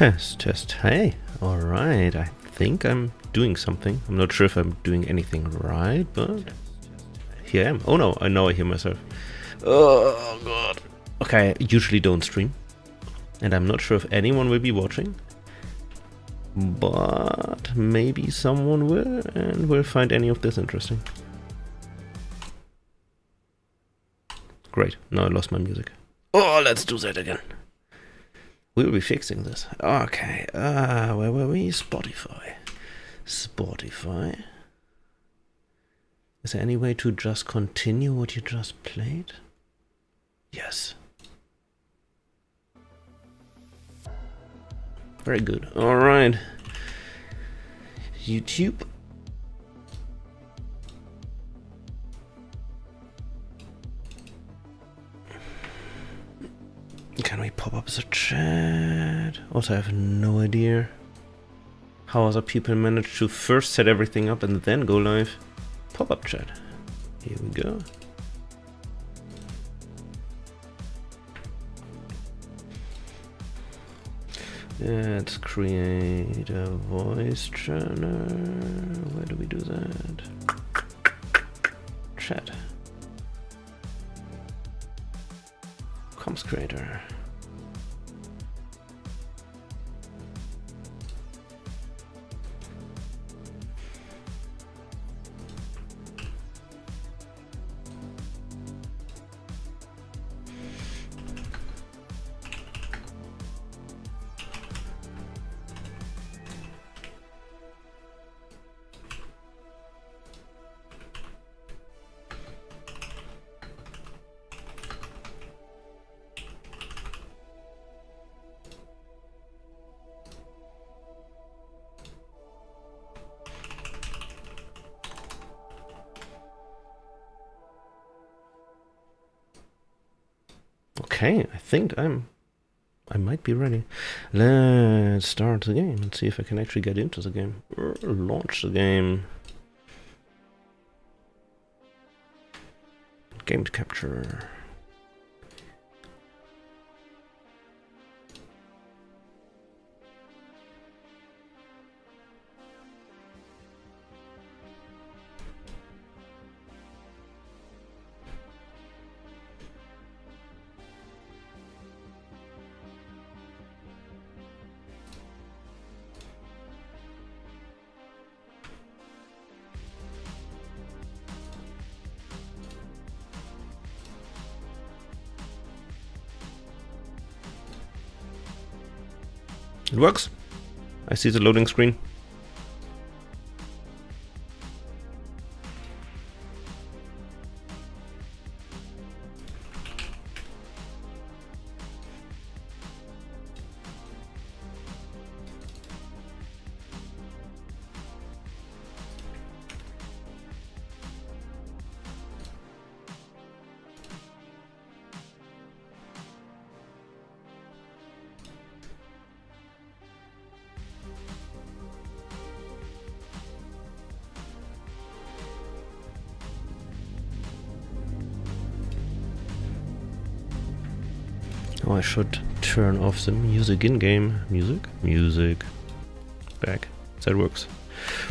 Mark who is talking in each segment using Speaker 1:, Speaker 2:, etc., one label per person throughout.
Speaker 1: Test, test. Hey, alright. I think I'm doing something. I'm not sure if I'm doing anything right, but here I am. Oh no, I know I hear myself. Oh god. Okay, I usually don't stream. And I'm not sure if anyone will be watching. But maybe someone will, and will find any of this interesting. Great, now I lost my music. Oh, let's do that again. We'll be fixing this. Okay, where were we? Spotify. Spotify. Is there any way to just continue what you just played? Yes. Very good. Alright. YouTube. Can we pop up the chat? Also, I have no idea how other people manage to first set everything up and then go live. Pop-up chat. Here we go. Let's create a voice channel. Where do we do that? Chat. Comms creator. Okay, I think I might be ready. Let's start the game and see if I can actually get into the game. Launch the game. Game capture. It works. I see the loading screen. Oh, I should turn off the music in-game. Music. Back. That works.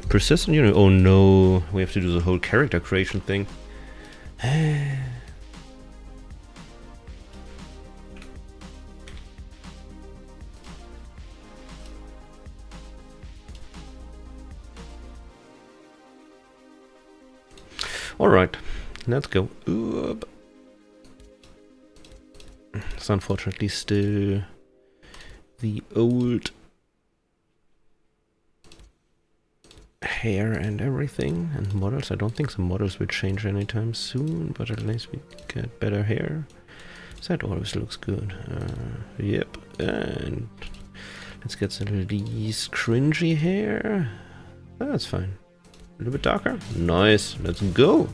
Speaker 1: Persistent unit. Oh no, we have to do the whole character creation thing. Alright, let's go. Oop. It's unfortunately still the old hair and everything, and models. I don't think the models will change anytime soon, but at least we get better hair. That always looks good. Yep, and let's get the least cringy hair. That's fine. A little bit darker. Nice, let's go.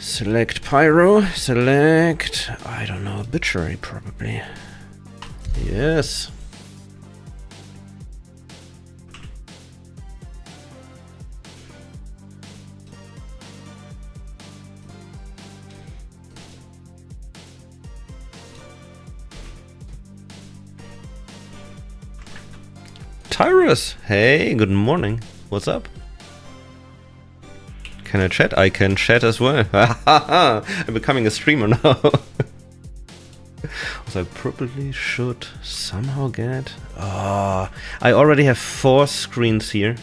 Speaker 1: Select Pyro, select, I don't know, Obituary probably. Yes. Tyrus! Hey, good morning. What's up? Can I chat? I can chat as well. I'm becoming a streamer now. So I probably should somehow get... I already have 4 screens here.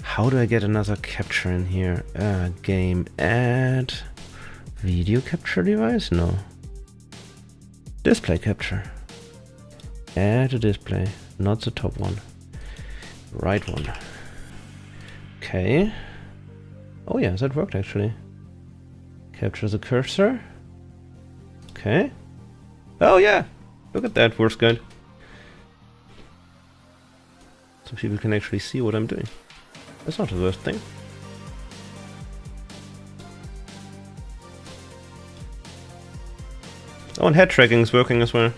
Speaker 1: How do I get another capture in here? Game add... Video capture device? No. Display capture. Add a display. Not the top one. Right one. Okay. Oh yeah, that worked actually. Capture the cursor. Okay. Oh yeah! Look at that, VerseGuide. So people can actually see what I'm doing. That's not the worst thing. Oh, and head tracking is working as well.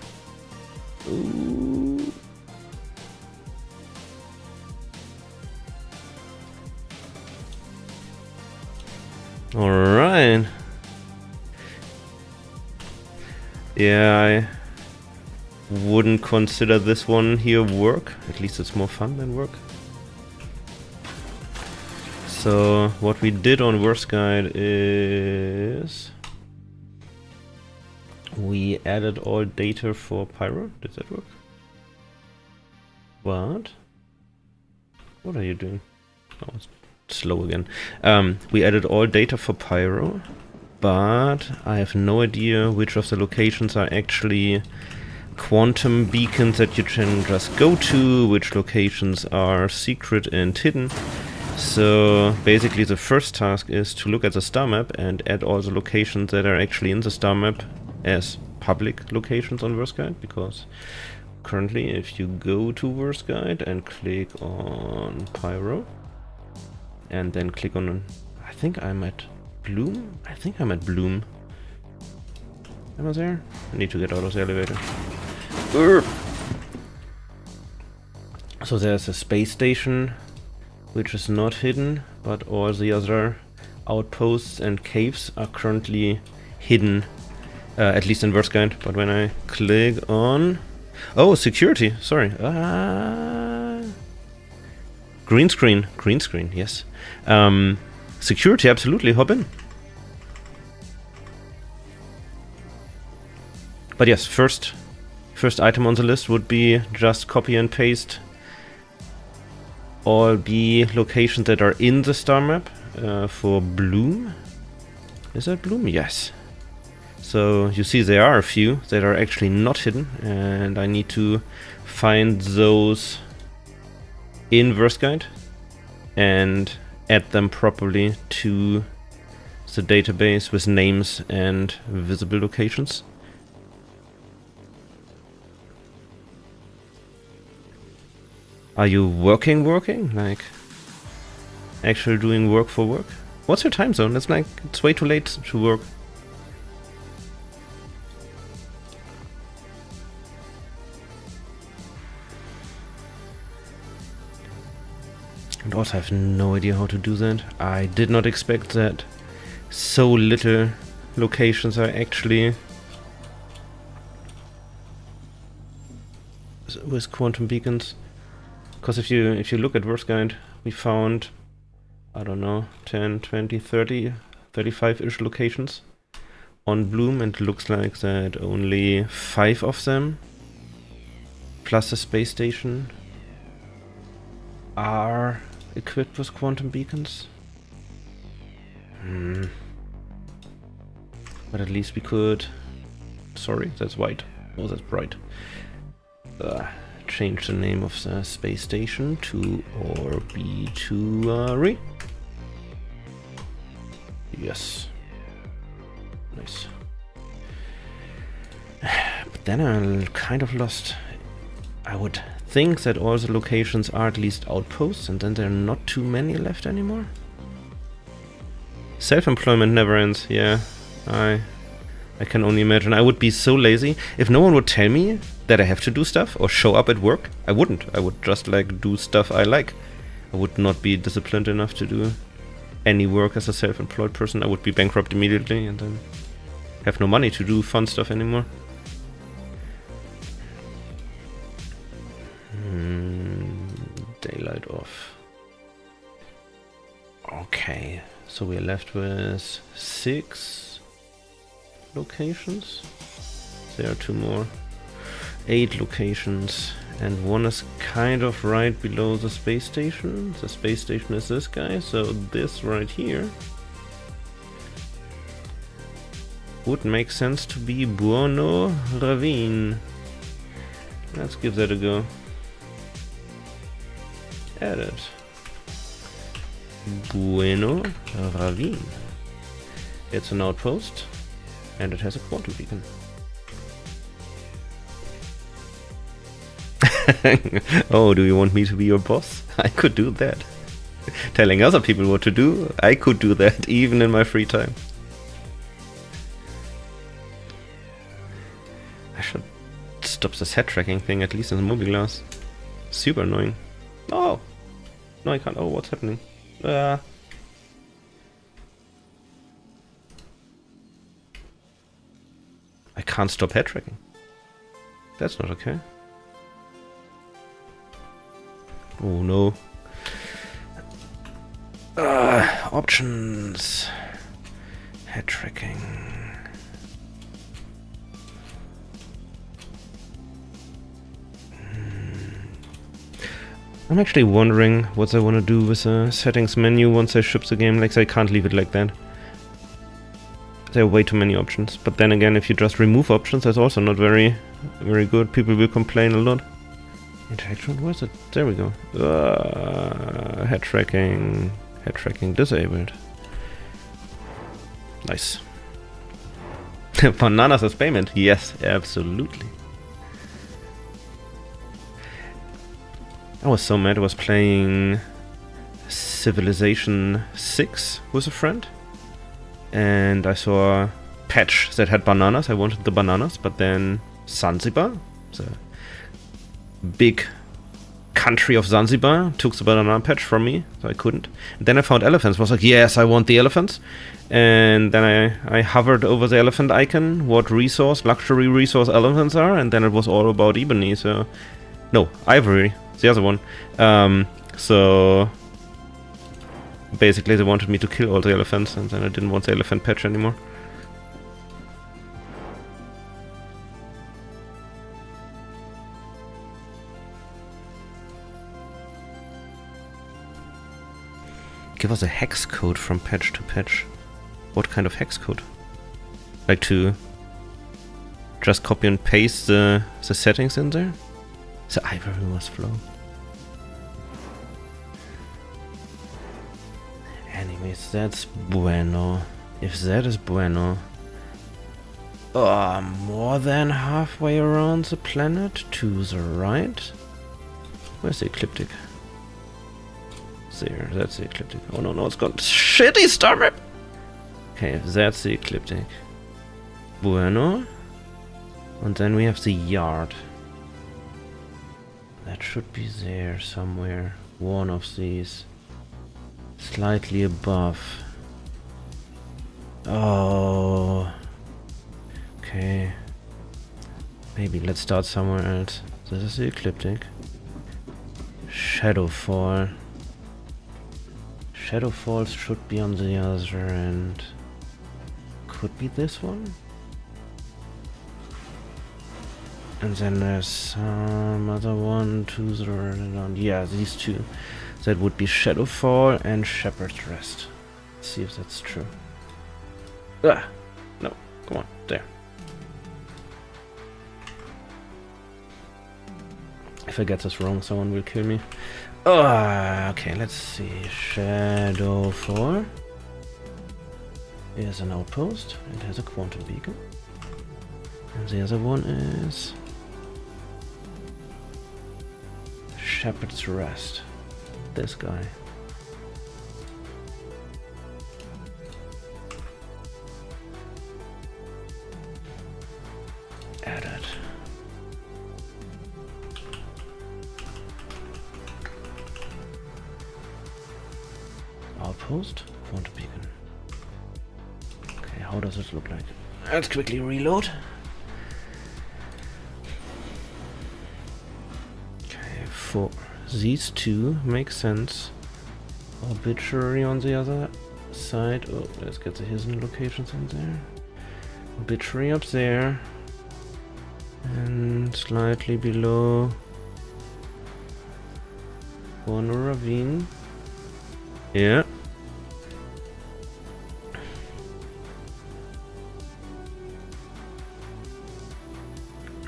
Speaker 1: Ooh. Alright. Yeah, I wouldn't consider this one here work. At least it's more fun than work. So what we did on VerseGuide is we added all data for Pyro. Did that work? What? What are you doing? Oh, it's slow again. We added all data for Pyro, but I have no idea which of the locations are actually quantum beacons that you can just go to, which locations are secret and hidden. So basically the first task is to look at the star map and add all the locations that are actually in the star map as public locations on VerseGuide, because currently if you go to VerseGuide and click on Pyro and then click on, I think I'm at Bloom? I think I'm at Bloom. Am I there? I need to get out of the elevator. So there's a space station which is not hidden, but all the other outposts and caves are currently hidden, at least in VerseGuide. But when I click on... Oh, security, sorry. Green screen, yes. Security, absolutely, hop in. But yes, first item on the list would be just copy and paste all the locations that are in the star map for Bloom. Is that Bloom? Yes. So you see there are a few that are actually not hidden, and I need to find those in VerseGuide and add them properly to the database with names and visible locations. Are you working? Like, actually doing work for work? What's your time zone? It's like, it's way too late to work. And also I have no idea how to do that. I did not expect that so little locations are actually with quantum beacons. Because if you look at VerseGuide, we found, I don't know, 10, 20, 30, 35-ish locations on Bloom, and it looks like that only 5 of them, plus the space station, are equipped with quantum beacons. But at least we could... Sorry, that's white. Oh, that's bright. Change the name of the space station to Orbituary. Yes. Nice. But then I'm kind of lost. I would think that all the locations are at least outposts, and then there are not too many left anymore. Self-employment never ends. Yeah, I can only imagine. I would be so lazy. If no one would tell me that I have to do stuff or show up at work, I wouldn't. I would just like do stuff I like. I would not be disciplined enough to do any work as a self-employed person. I would be bankrupt immediately and then have no money to do fun stuff anymore. side off. Okay, so we're left with 6 locations. There are 2 more. 8 locations. And one is kind of right below the space station. The space station is this guy, so this right here would make sense to be Buono Ravine. Let's give that a go. Added. Buono Ravine. It's an outpost and it has a quantum beacon. Oh, do you want me to be your boss? I could do that. Telling other people what to do, I could do that even in my free time. I should stop this head tracking thing, at least in the movie glass. Super annoying. Oh! No, I can't. Oh, what's happening? I can't stop head tracking. That's not okay. Oh no. Options. Head tracking. I'm actually wondering what I want to do with the settings menu once I ship the game. Like, I can't leave it like that. There are way too many options. But then again, if you just remove options, that's also not very good. People will complain a lot. Interaction, where's it? There we go. Head tracking disabled. Nice. Bananas as payment? Yes, absolutely. I was so mad. I was playing Civilization 6 with a friend, and I saw a patch that had bananas. I wanted the bananas, but then Zanzibar, the big country of Zanzibar, took the banana patch from me, so I couldn't. And then I found elephants. I was like, yes, I want the elephants. And then I hovered over the elephant icon, what luxury resource elephants are, and then it was all about ebony, so... No, ivory, the other one. So... basically they wanted me to kill all the elephants, and then I didn't want the elephant patch anymore. Give us a hex code from patch to patch. What kind of hex code? Like to just copy and paste the settings in there? The ivory must flow. Anyways, that's bueno. If that is bueno... more than halfway around the planet to the right? Where's the ecliptic? There, that's the ecliptic. Oh no, it's gone. Shitty star map! Okay, that's the ecliptic. Bueno. And then we have the yard. That should be there somewhere. One of these. Slightly above. Oh. Okay. Maybe let's start somewhere else. This is the ecliptic. Shadowfall. Shadowfalls should be on the other end. Could be this one? And then there's some other one to the right. Yeah, these two. That would be Shadowfall and Shepherd's Rest. Let's see if that's true. No, come on, there. If I get this wrong, someone will kill me. Okay, let's see. Shadowfall is an outpost. It has a quantum beacon. And the other one is Shepherd's Rest. This guy. Added. Outpost, quantum beacon. Okay, how does it look like? Let's quickly reload. Okay, these two make sense. Obituary on the other side. Oh, let's get the hidden locations in there. Obituary up there. And slightly below Corner Ravine. Yeah.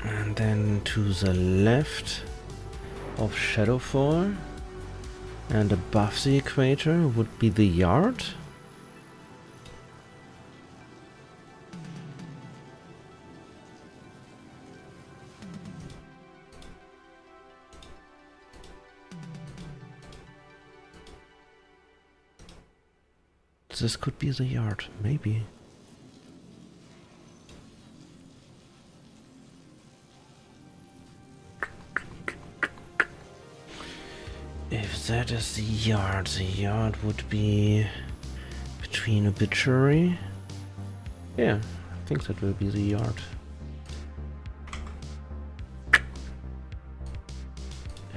Speaker 1: And then to the left of Shadowfall and above the equator would be the yard. This could be the yard, maybe. If that is the yard would be between Obituary. Yeah, I think that will be the yard.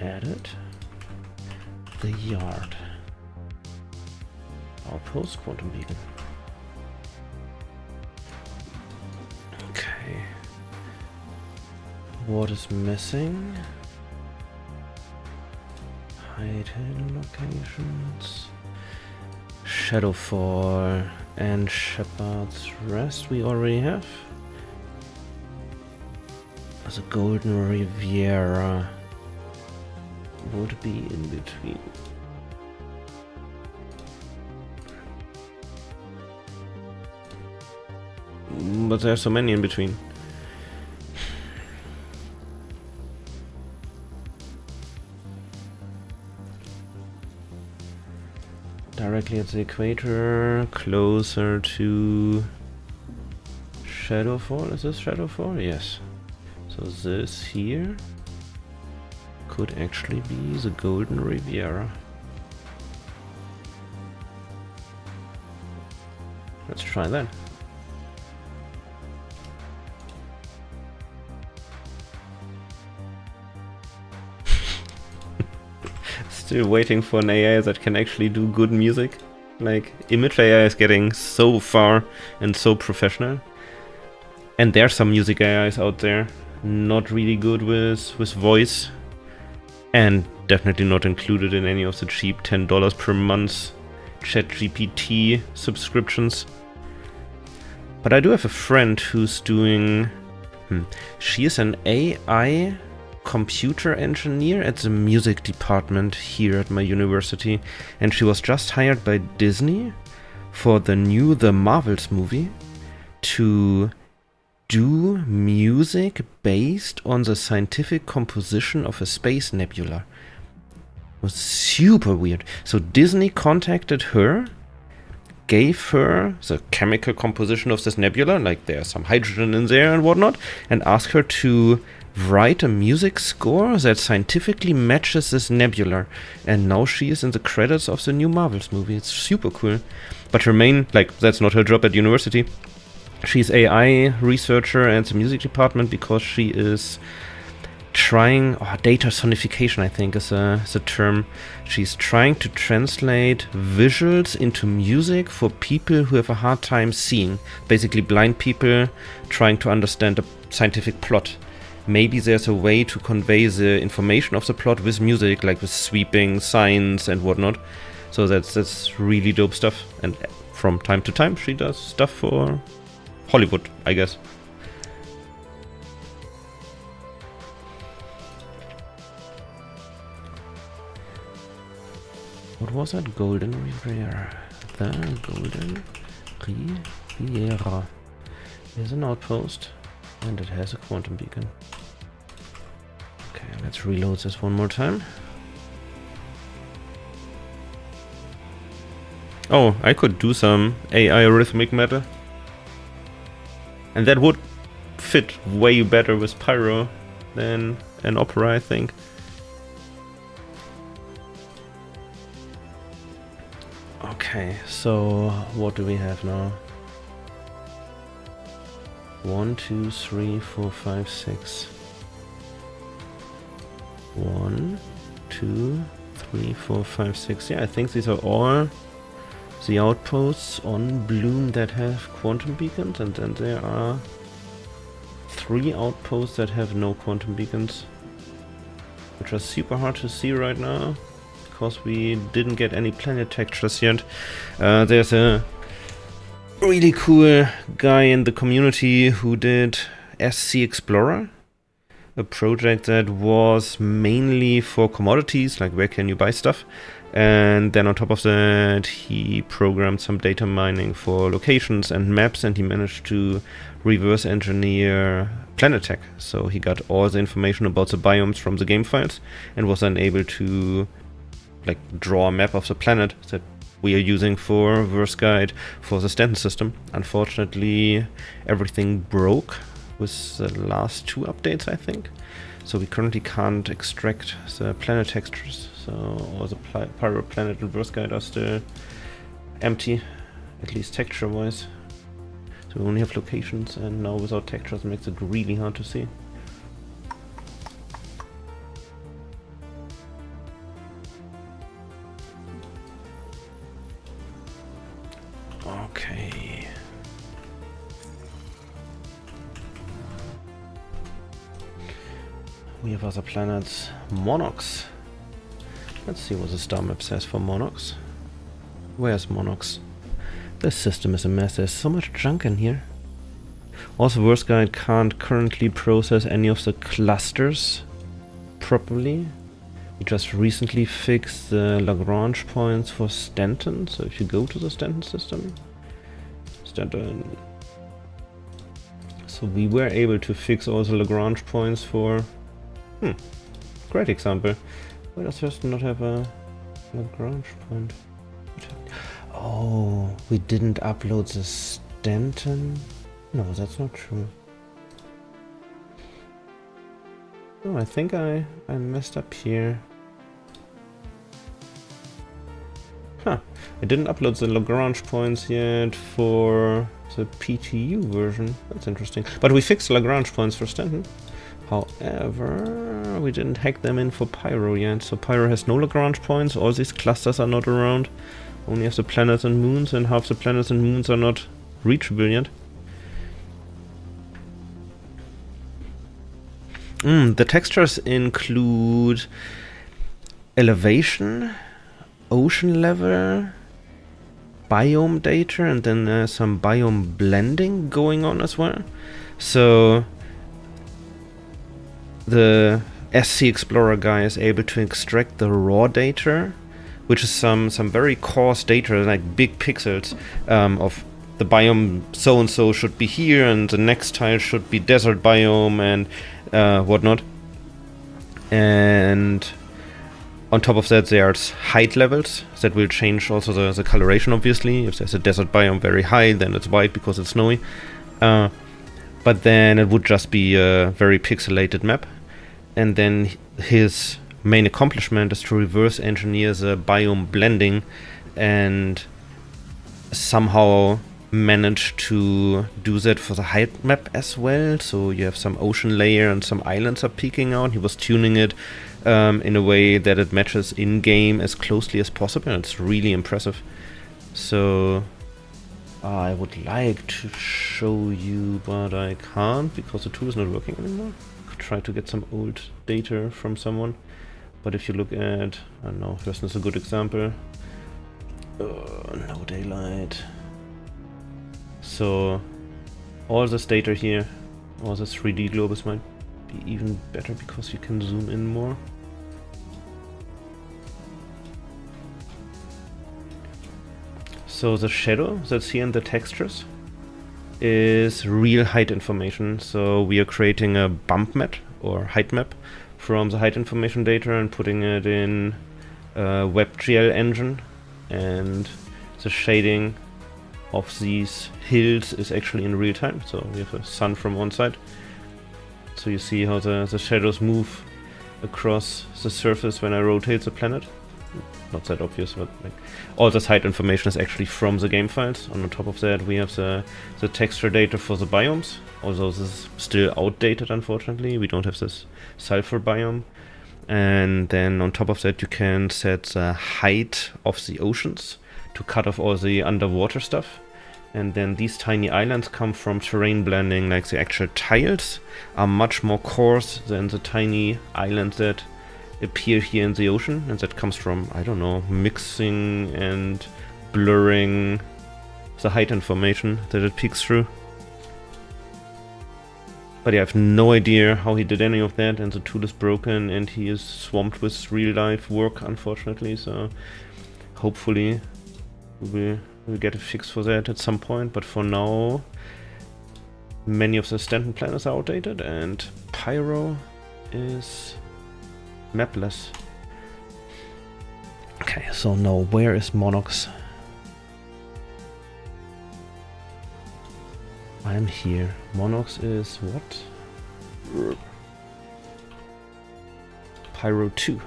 Speaker 1: Added. The yard. Outpost Quantum Beacon. Okay. What is missing? Hidden locations. Shadowfall and Shepherd's Rest we already have. The Golden Riviera would be in between. But there's so many in between. Directly at the equator, closer to Shadowfall. Is this Shadowfall? Yes. So this here could actually be the Golden Riviera. Let's try that. Still waiting for an AI that can actually do good music. Like, image AI is getting so far and so professional. And there's some music AIs out there not really good with voice. And definitely not included in any of the cheap $10 per month ChatGPT subscriptions. But I do have a friend who's doing... She is an AI computer engineer at the music department here at my university, and she was just hired by Disney for the new The Marvels movie to do music based on the scientific composition of a space nebula. It was super weird. So Disney contacted her, gave her the chemical composition of this nebula, like there's some hydrogen in there and whatnot, and asked her to write a music score that scientifically matches this nebula. And now she is in the credits of the new Marvels movie. It's super cool. But her main, like, that's not her job at university. She's AI researcher at the music department because she is trying, data sonification I think is the term. She's trying to translate visuals into music for people who have a hard time seeing. Basically blind people trying to understand a scientific plot. Maybe there's a way to convey the information of the plot with music, like with sweeping signs and whatnot. So that's really dope stuff. And from time to time she does stuff for Hollywood, I guess. What was that? Golden Riviera. The Golden Riviera. Here's an outpost. And it has a quantum beacon. Okay, let's reload this one more time. Oh, I could do some AI rhythmic matter. And that would fit way better with Pyro than an opera, I think. Okay, so what do we have now? 1, 2, 3, 4, 5, 6. 1, 2, 3, 4, 5, 6. Yeah, I think these are all the outposts on Bloom that have quantum beacons, and then there are 3 outposts that have no quantum beacons, which are super hard to see right now because we didn't get any planet textures yet. There's a really cool guy in the community who did SC Explorer, a project that was mainly for commodities, like where can you buy stuff, and then on top of that he programmed some data mining for locations and maps, and he managed to reverse engineer planet tech. So he got all the information about the biomes from the game files and was then able to like draw a map of the planet that we are using for VerseGuide for the Stanton system. Unfortunately, everything broke with the last 2 updates, I think. So we currently can't extract the planet textures. So all the Pyro planet and VerseGuide are still empty, at least texture-wise. So we only have locations, and now without textures makes it really hard to see. Okay. We have other planets. Monox. Let's see what the star map says for Monox. Where's Monox? This system is a mess. There's so much junk in here. Also, VerseGuide can't currently process any of the clusters properly. We just recently fixed the Lagrange points for Stanton. So if you go to the Stanton system, Stanton. So we were able to fix all the Lagrange points for... great example. Why does Thurston not have a Lagrange point? Oh, we didn't upload the Stanton? No, that's not true. Oh, I think I messed up here. Huh, I didn't upload the Lagrange points yet for the PTU version. That's interesting. But we fixed Lagrange points for Stanton. However, we didn't hack them in for Pyro yet. So Pyro has no Lagrange points. All these clusters are not around. Only have the planets and moons, and half the planets and moons are not reachable yet. The textures include elevation, ocean level, biome data, and then there's some biome blending going on as well. So the SC Explorer guy is able to extract the raw data, which is some very coarse data, like big pixels of the biome so-and-so should be here, and the next tile should be desert biome, and whatnot. And on top of that, there's height levels that will change also the coloration, obviously. If there's a desert biome very high, then it's white because it's snowy. But then it would just be a very pixelated map. And then his main accomplishment is to reverse engineer the biome blending and somehow manage to do that for the height map as well. So you have some ocean layer and some islands are peeking out. He was tuning it in a way that it matches in-game as closely as possible. It's really impressive. So I would like to show you, but I can't because the tool is not working anymore. I could try to get some old data from someone. But if you look at, I don't know, Thurston is a good example. No daylight. So all this data here, all the 3D globus might be even better because you can zoom in more. So the shadow that's here in the textures is real height information. So we are creating a bump map or height map from the height information data and putting it in a WebGL engine, and the shading of these hills is actually in real time. So we have a sun from one side, so you see how the shadows move across the surface when I rotate the planet. Not that obvious, but like all this height information is actually from the game files. And on top of that, we have the texture data for the biomes. Although this is still outdated, unfortunately. We don't have this sulfur biome. And then on top of that you can set the height of the oceans to cut off all the underwater stuff. And then these tiny islands come from terrain blending, like the actual tiles are much more coarse than the tiny islands that appear here in the ocean. And that comes from, I don't know, mixing and blurring the height information that it peeks through. But yeah, I have no idea how he did any of that, and the tool is broken and he is swamped with real life work, unfortunately, so hopefully we'll get a fix for that at some point. But for now, many of the Stanton planners are outdated and Pyro is mapless. Okay, so now where is Monox? I'm here. Monox is what? Pyro 2.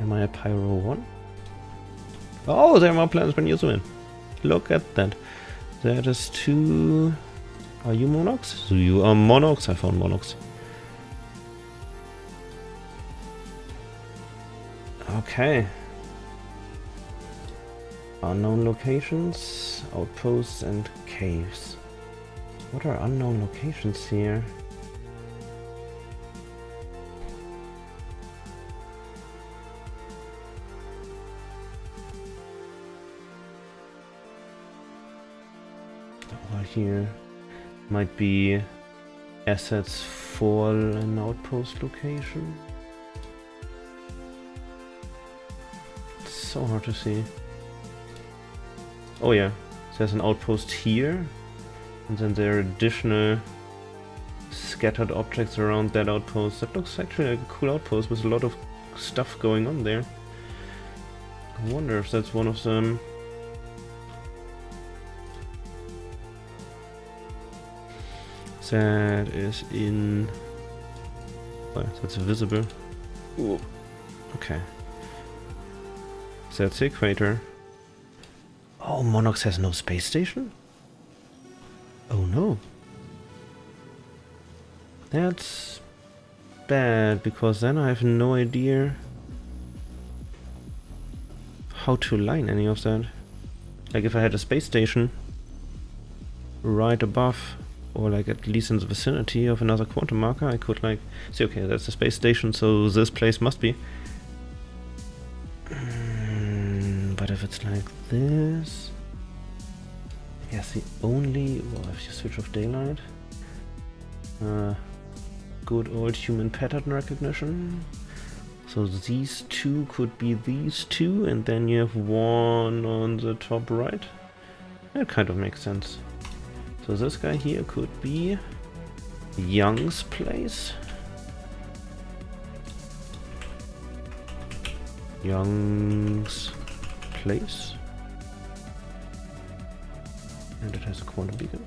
Speaker 1: Am I a Pyro 1? Oh, there are more planets when you zoom in. Look at that. That is 2. Are you Monox? So you are Monox. I found Monox. Okay. Unknown locations, outposts and caves. What are unknown locations here? Over here might be assets for an outpost location. It's so hard to see. Oh yeah, there's an outpost here, and then there are additional scattered objects around that outpost. That looks actually like a cool outpost with a lot of stuff going on there. I wonder if that's one of them. That is in... Oh, that's visible. Ooh. Okay. That's the equator. Oh, Monox has no space station? Oh no. That's bad, because then I have no idea how to line any of that. Like if I had a space station right above, or like at least in the vicinity of another quantum marker, I could like say, okay, that's a space station, so this place must be. But if it's like this, yes, the only, well, if you switch off daylight, good old human pattern recognition. So these two could be these two, and then you have one on the top right. That kind of makes sense. So this guy here could be Young's place. Young's place. And it has a quantum beacon.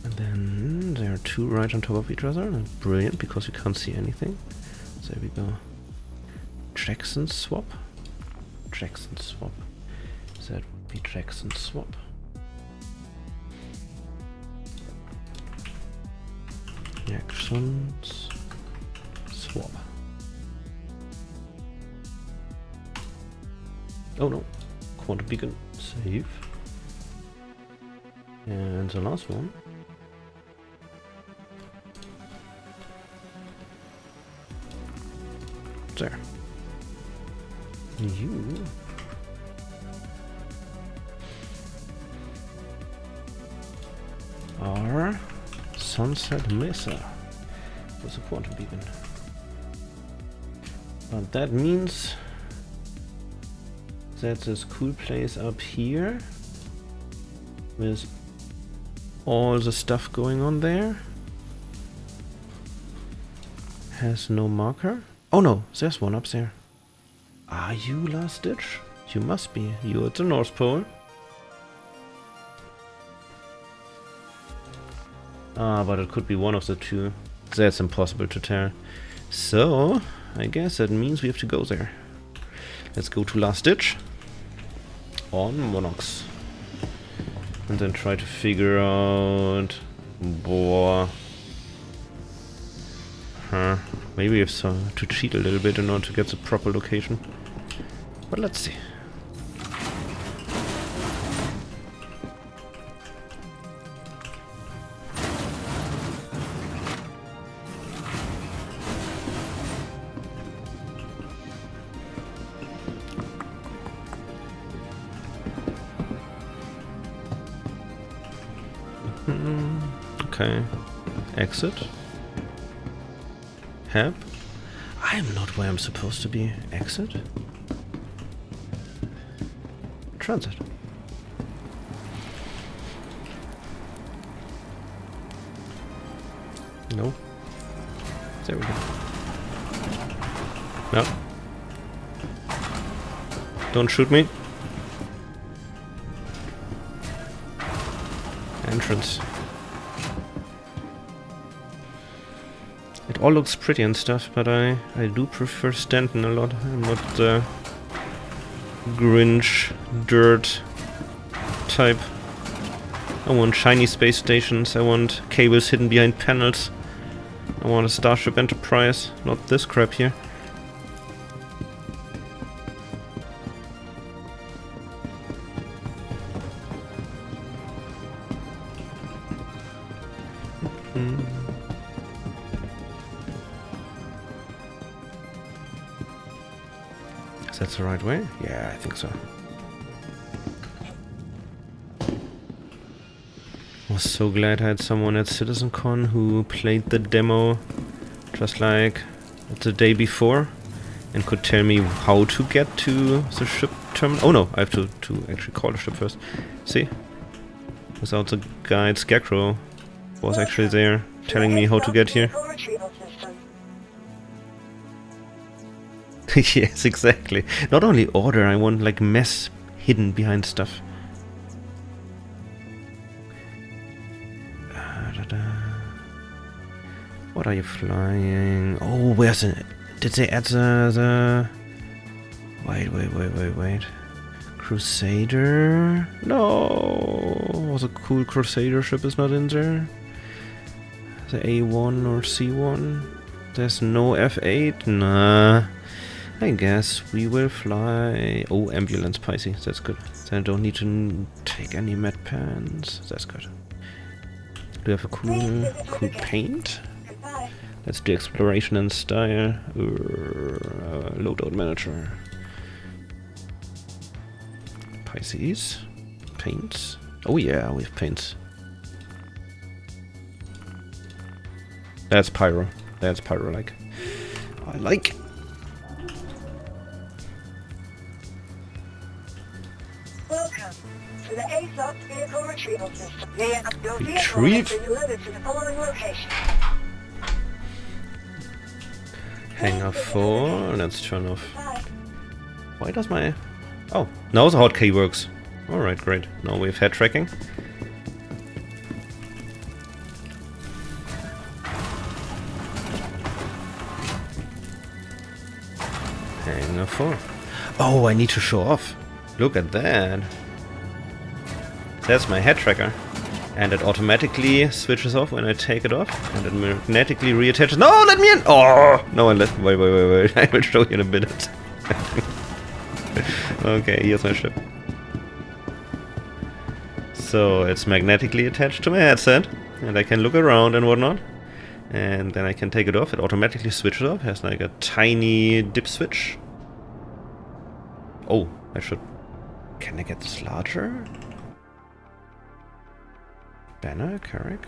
Speaker 1: And then there are two right on top of each other. Brilliant, because you can't see anything. So there we go. Jackson swap. Jackson swap. That would be Jackson swap. Jackson's swap. Oh no, quantum beacon, save. And the last one. There. You are Sunset Mesa with a quantum beacon. But that means that this cool place up here with all the stuff going on there has no marker. Oh no, there's one up there. Are you Last Ditch? You must be. You're at the North Pole. Ah, but it could be one of the two. That's impossible to tell. So, I guess that means we have to go there. Let's go to Last Ditch on Monox. And then try to figure out... Boah. Maybe I have to cheat a little bit in order to get the proper location. But let's see. Okay. Exit. Help. I'm not where I'm supposed to be. Exit. Transit. No. There we go. No. Don't shoot me. Entrance. It all looks pretty and stuff, but I do prefer Stanton a lot. I'm not the Grinch dirt type. I want shiny space stations, I want cables hidden behind panels. I want a Starship Enterprise, not this crap here. Is that the right way? Yeah, I think so. I was so glad I had someone at CitizenCon who played the demo just like the day before and could tell me how to get to the ship terminal. Oh no, I have to actually call the ship first. See? Without the guide, Scarecrow was actually there telling me how to get here. Yes, exactly. Not only order, I want like mess hidden behind stuff. What are you flying? Oh, where's it? Did they add the... Wait. Crusader? No! The cool Crusader ship is not in there. The A1 or C1? There's no F8? Nah. I guess we will fly... Oh, ambulance Pisces. That's good. Then I don't need to take any med pans. That's good. Do you have a cool paint? Let's do exploration and style. Loadout manager. Pisces. Paints. Oh yeah, we have paints. That's Pyro. That's Pyro-like. I like.
Speaker 2: Welcome to the ASOP vehicle retrieval system. Your vehicle has been delivered to the following location.
Speaker 1: Hangar 4. Let's turn off. Why does my... Oh, now the hotkey works. Alright, great. Now we have head tracking. Hangar 4. Oh, I need to show off. Look at that. That's my head tracker. And it automatically switches off when I take it off. And it magnetically reattaches. No, let me in! Oh! No, wait. I will show you in a minute. Okay, here's my ship. So it's magnetically attached to my headset. And I can look around and whatnot. And then I can take it off. It automatically switches off. It has like a tiny dip switch. Oh, I should... Can I get this larger? Banner, Carrick.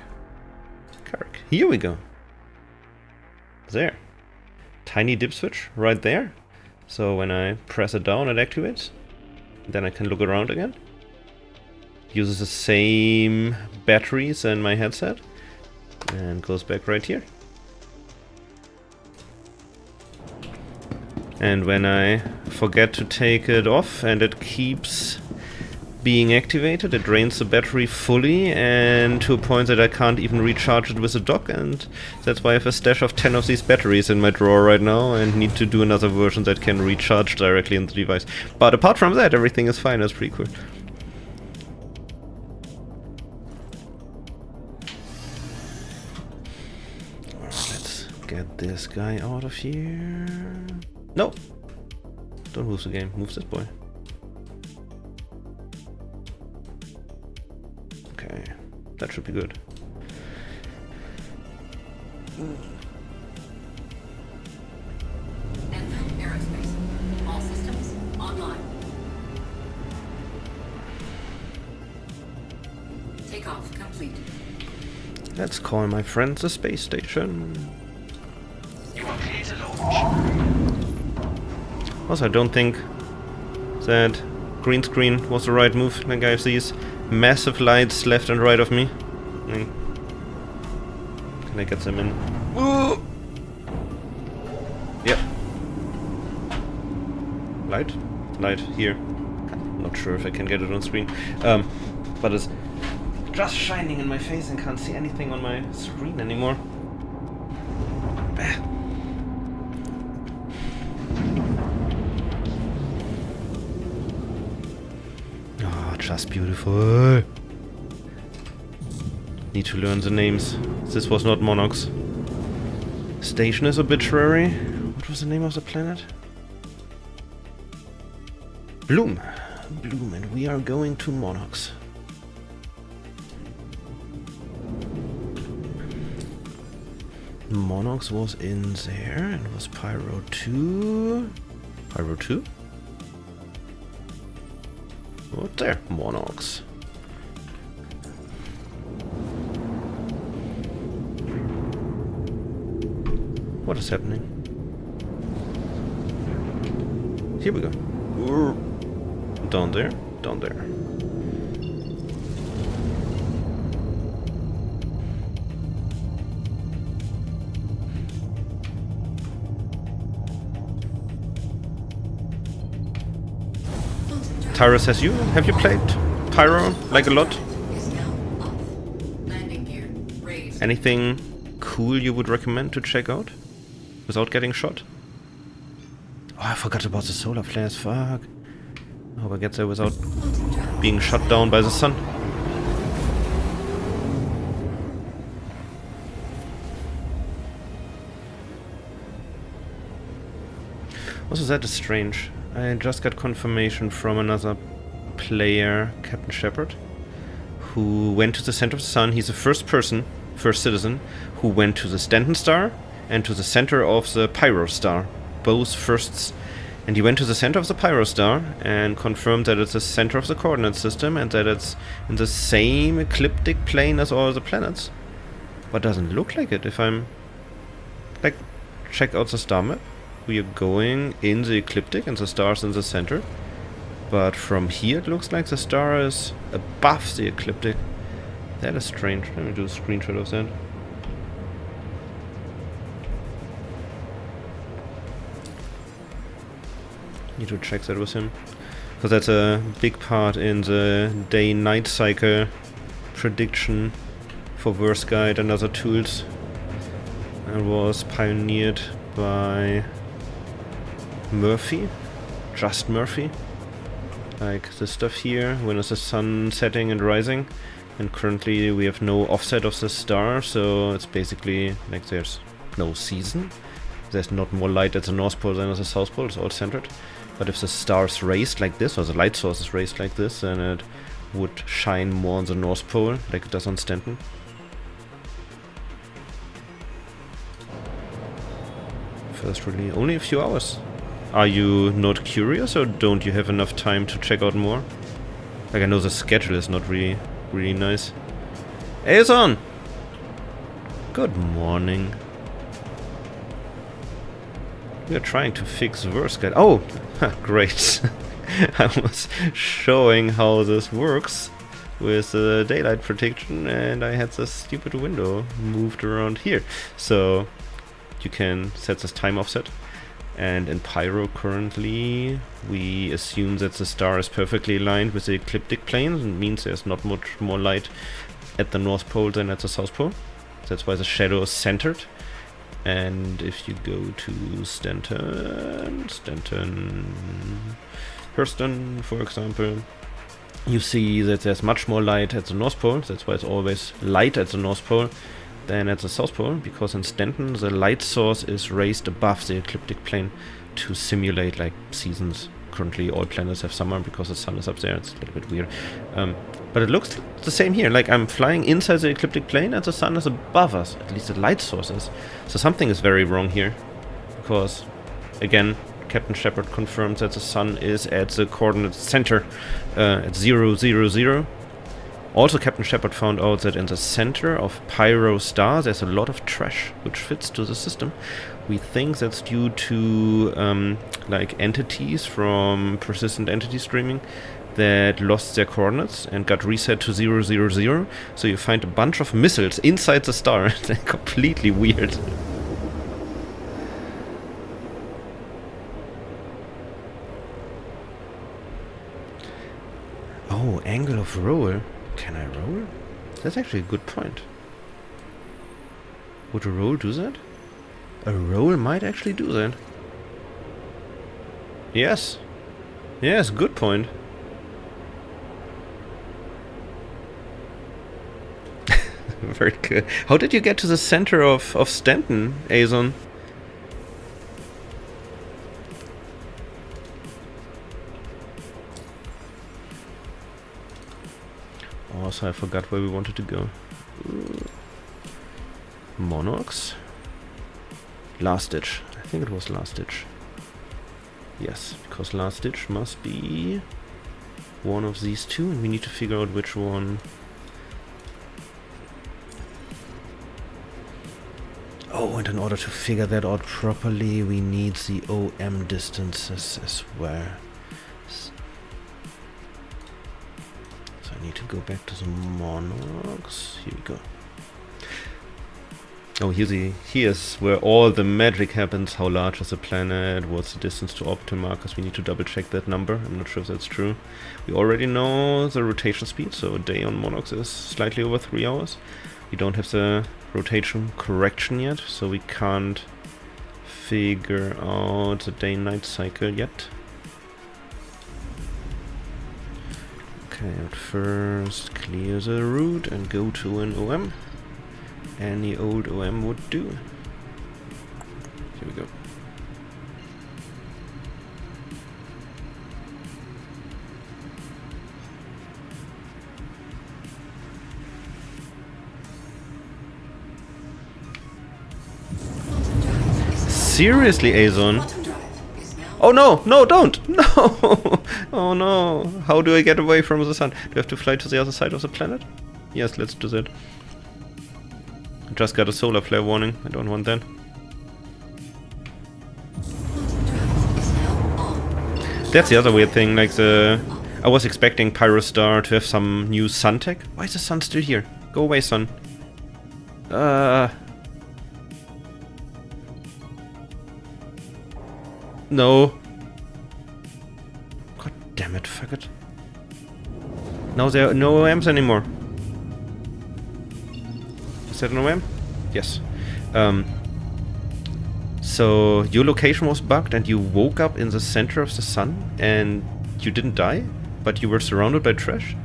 Speaker 1: Here we go. There. Tiny dip switch right there. So when I press it down, it activates. Then I can look around again. Uses the same batteries in my headset. And goes back right here. And when I forget to take it off and it keeps being activated, it drains the battery fully and to a point that I can't even recharge it with a dock, and that's why I have a stash of 10 of these batteries in my drawer right now and need to do another version that can recharge directly in the device. But apart from that, everything is fine. That's pretty cool. get this guy out of here. No! Don't move the game, move this boy. Okay, that should be good.
Speaker 3: Aerospace. All systems online. Takeoff complete.
Speaker 1: Let's call my friend the space station.
Speaker 4: You are clear to launch.
Speaker 1: Also, I don't think that green screen was the right move. Like, I have these massive lights left and right of me. Can I get them in? Ooh! Yep. Light? Light, here. Not sure if I can get it on screen. But it's just shining in my face and can't see anything on my screen anymore. Bah. Oh, just beautiful. Need to learn the names. This was not Monarchs. Station is arbitrary. What was the name of the planet? Bloom. Bloom, and we are going to Monarchs. Monarchs was in there, and it was Pyro 2. Pyro 2? What there? Monarchs. What is happening? Here we go. Down there, down there. Tyrus, have you played Pyro like a lot?
Speaker 3: Is now off. Landing gear raised.
Speaker 1: Anything cool you would recommend to check out without getting shot? Oh, I forgot about the solar flares, fuck. I hope I get there without being shot down by the sun. Also, that is strange. I just got confirmation from another player, Captain Shepard, who went to the center of the sun. He's the first citizen, who went to the Stanton star and to the center of the Pyro star. Both firsts. And he went to the center of the Pyro star and confirmed that it's the center of the coordinate system and that it's in the same ecliptic plane as all the planets. But doesn't look like it. If I'm... like, check out the star map. We are going in the ecliptic and the star's in the center. But from here it looks like the star is above the ecliptic. That is strange. Let me do a screenshot of that. Need to check that with him. Because that's a big part in the day-night cycle prediction for VerseGuide and other tools. It was pioneered by Murphy, just Murphy. Like this stuff here, when is the sun setting and rising. And currently we have no offset of the star, so it's basically like there's no season. There's not more light at the North Pole than at the South Pole, it's all centered. But if the star is raised like this, or the light source is raised like this, then it would shine more on the North Pole, like it does on Stanton. First really only a few hours. Are you not curious, or don't you have enough time to check out more? Like, I know the schedule is not really nice. Hey, son! Good morning. We are trying to fix VerseGuide. Oh, great. I was showing how this works with the daylight protection, and I had this stupid window moved around here. So you can set this time offset. And in Pyro currently, we assume that the star is perfectly aligned with the ecliptic plane. It means there's not much more light at the North Pole than at the South Pole. That's why the shadow is centered. And if you go to Hurston, for example, you see that there's much more light at the North Pole. That's why it's always light at the North Pole. than at the South Pole, because in Stanton the light source is raised above the ecliptic plane to simulate like seasons. Currently all planets have summer because the sun is up there. It's a little bit weird. But it looks the same here. Like I'm flying inside the ecliptic plane and the sun is above us. At least the light source is. So something is very wrong here. Because, again, Captain Shepard confirmed that the sun is at the coordinate center at 0, 0, 0. Also, Captain Shepard found out that in the center of Pyro star there's a lot of trash which fits to the system. We think that's due to like entities from persistent entity streaming that lost their coordinates and got reset to 0, 0, 0. So you find a bunch of missiles inside the star. They're completely weird. Oh, angle of roll. Can I roll? That's actually a good point. Would a roll do that? A roll might actually do that. Yes. Yes, good point. Very good. How did you get to the center of Stanton, Azon? Also, I forgot where we wanted to go. Monarchs? Last Ditch. I think it was Last Ditch. Yes, because Last Ditch must be one of these two, and we need to figure out which one. Oh, and in order to figure that out properly, we need the OM distances as well. So I need to go back to the Monarchs. Here we go. Oh, here's where all the magic happens. How large is the planet? What's the distance to orbital markers? We need to double check that number. I'm not sure if that's true. We already know the rotation speed, so a day on Monarchs is slightly over 3 hours. We don't have the rotation correction yet, so we can't figure out the day-night cycle yet. Okay, but first clear the route and go to an OM. Any old OM would do. Here we go. Seriously, Azon? Oh no! No, don't! No! Oh no! How do I get away from the sun? Do I have to fly to the other side of the planet? Yes, let's do that. I just got a solar flare warning. I don't want that. That's the other weird thing, like I was expecting Pyro Star to have some new sun tech. Why is the sun still here? Go away, sun. No. God damn it, fuck it. Now there are no OMs anymore. Is that an OM? Yes. So your location was bugged and you woke up in the center of the sun and you didn't die, but you were surrounded by trash?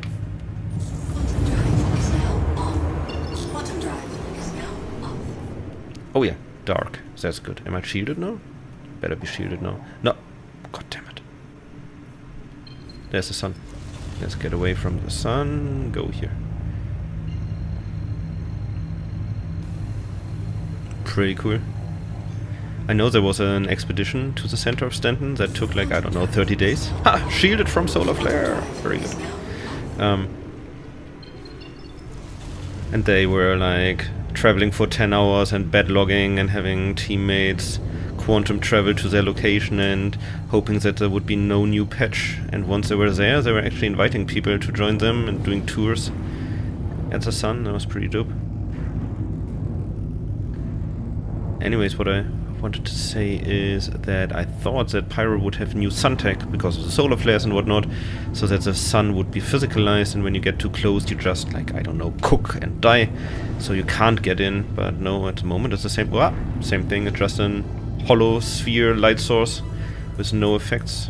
Speaker 1: Oh yeah, dark. That's good. Am I shielded now? Better be shielded now. No! God damn it. There's the sun. Let's get away from the sun. Go here. Pretty cool. I know there was an expedition to the center of Stanton that took like, I don't know, 30 days. Ha! Shielded from solar flare! Very good. And they were like traveling for 10 hours and bedlogging and having teammates quantum travel to their location and hoping that there would be no new patch. And once they were there, they were actually inviting people to join them and doing tours at the sun. That was pretty dope. Anyways, what I wanted to say is that I thought that Pyro would have new sun tech because of the solar flares and whatnot, so that the sun would be physicalized, and when you get too close you just, like, I don't know, cook and die, so you can't get in. But no, at the moment it's the same. Well, same thing. It's just an hollow sphere light source with no effects.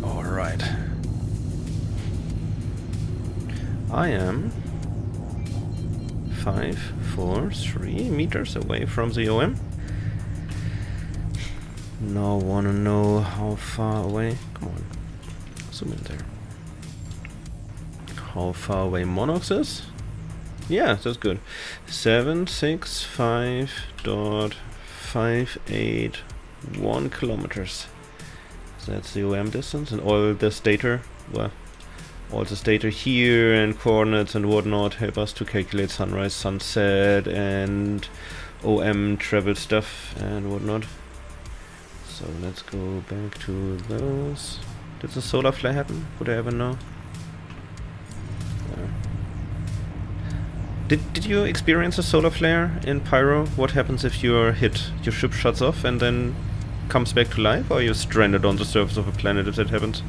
Speaker 1: Alright. I am 5, 4, 3 meters away from the OM. Now wanna know how far away. Come on, zoom in there. How far away Monox is? Yeah, that's good. 765.581 kilometers. That's the OM distance, and all this data, well, all this data here and coordinates and whatnot help us to calculate sunrise, sunset, and OM travel stuff and whatnot. So let's go back to those. Did the solar flare happen? Would I ever know? Did you experience a solar flare in Pyro? What happens if you're hit? Your ship shuts off and then comes back to life, or you're stranded on the surface of a planet if that happens?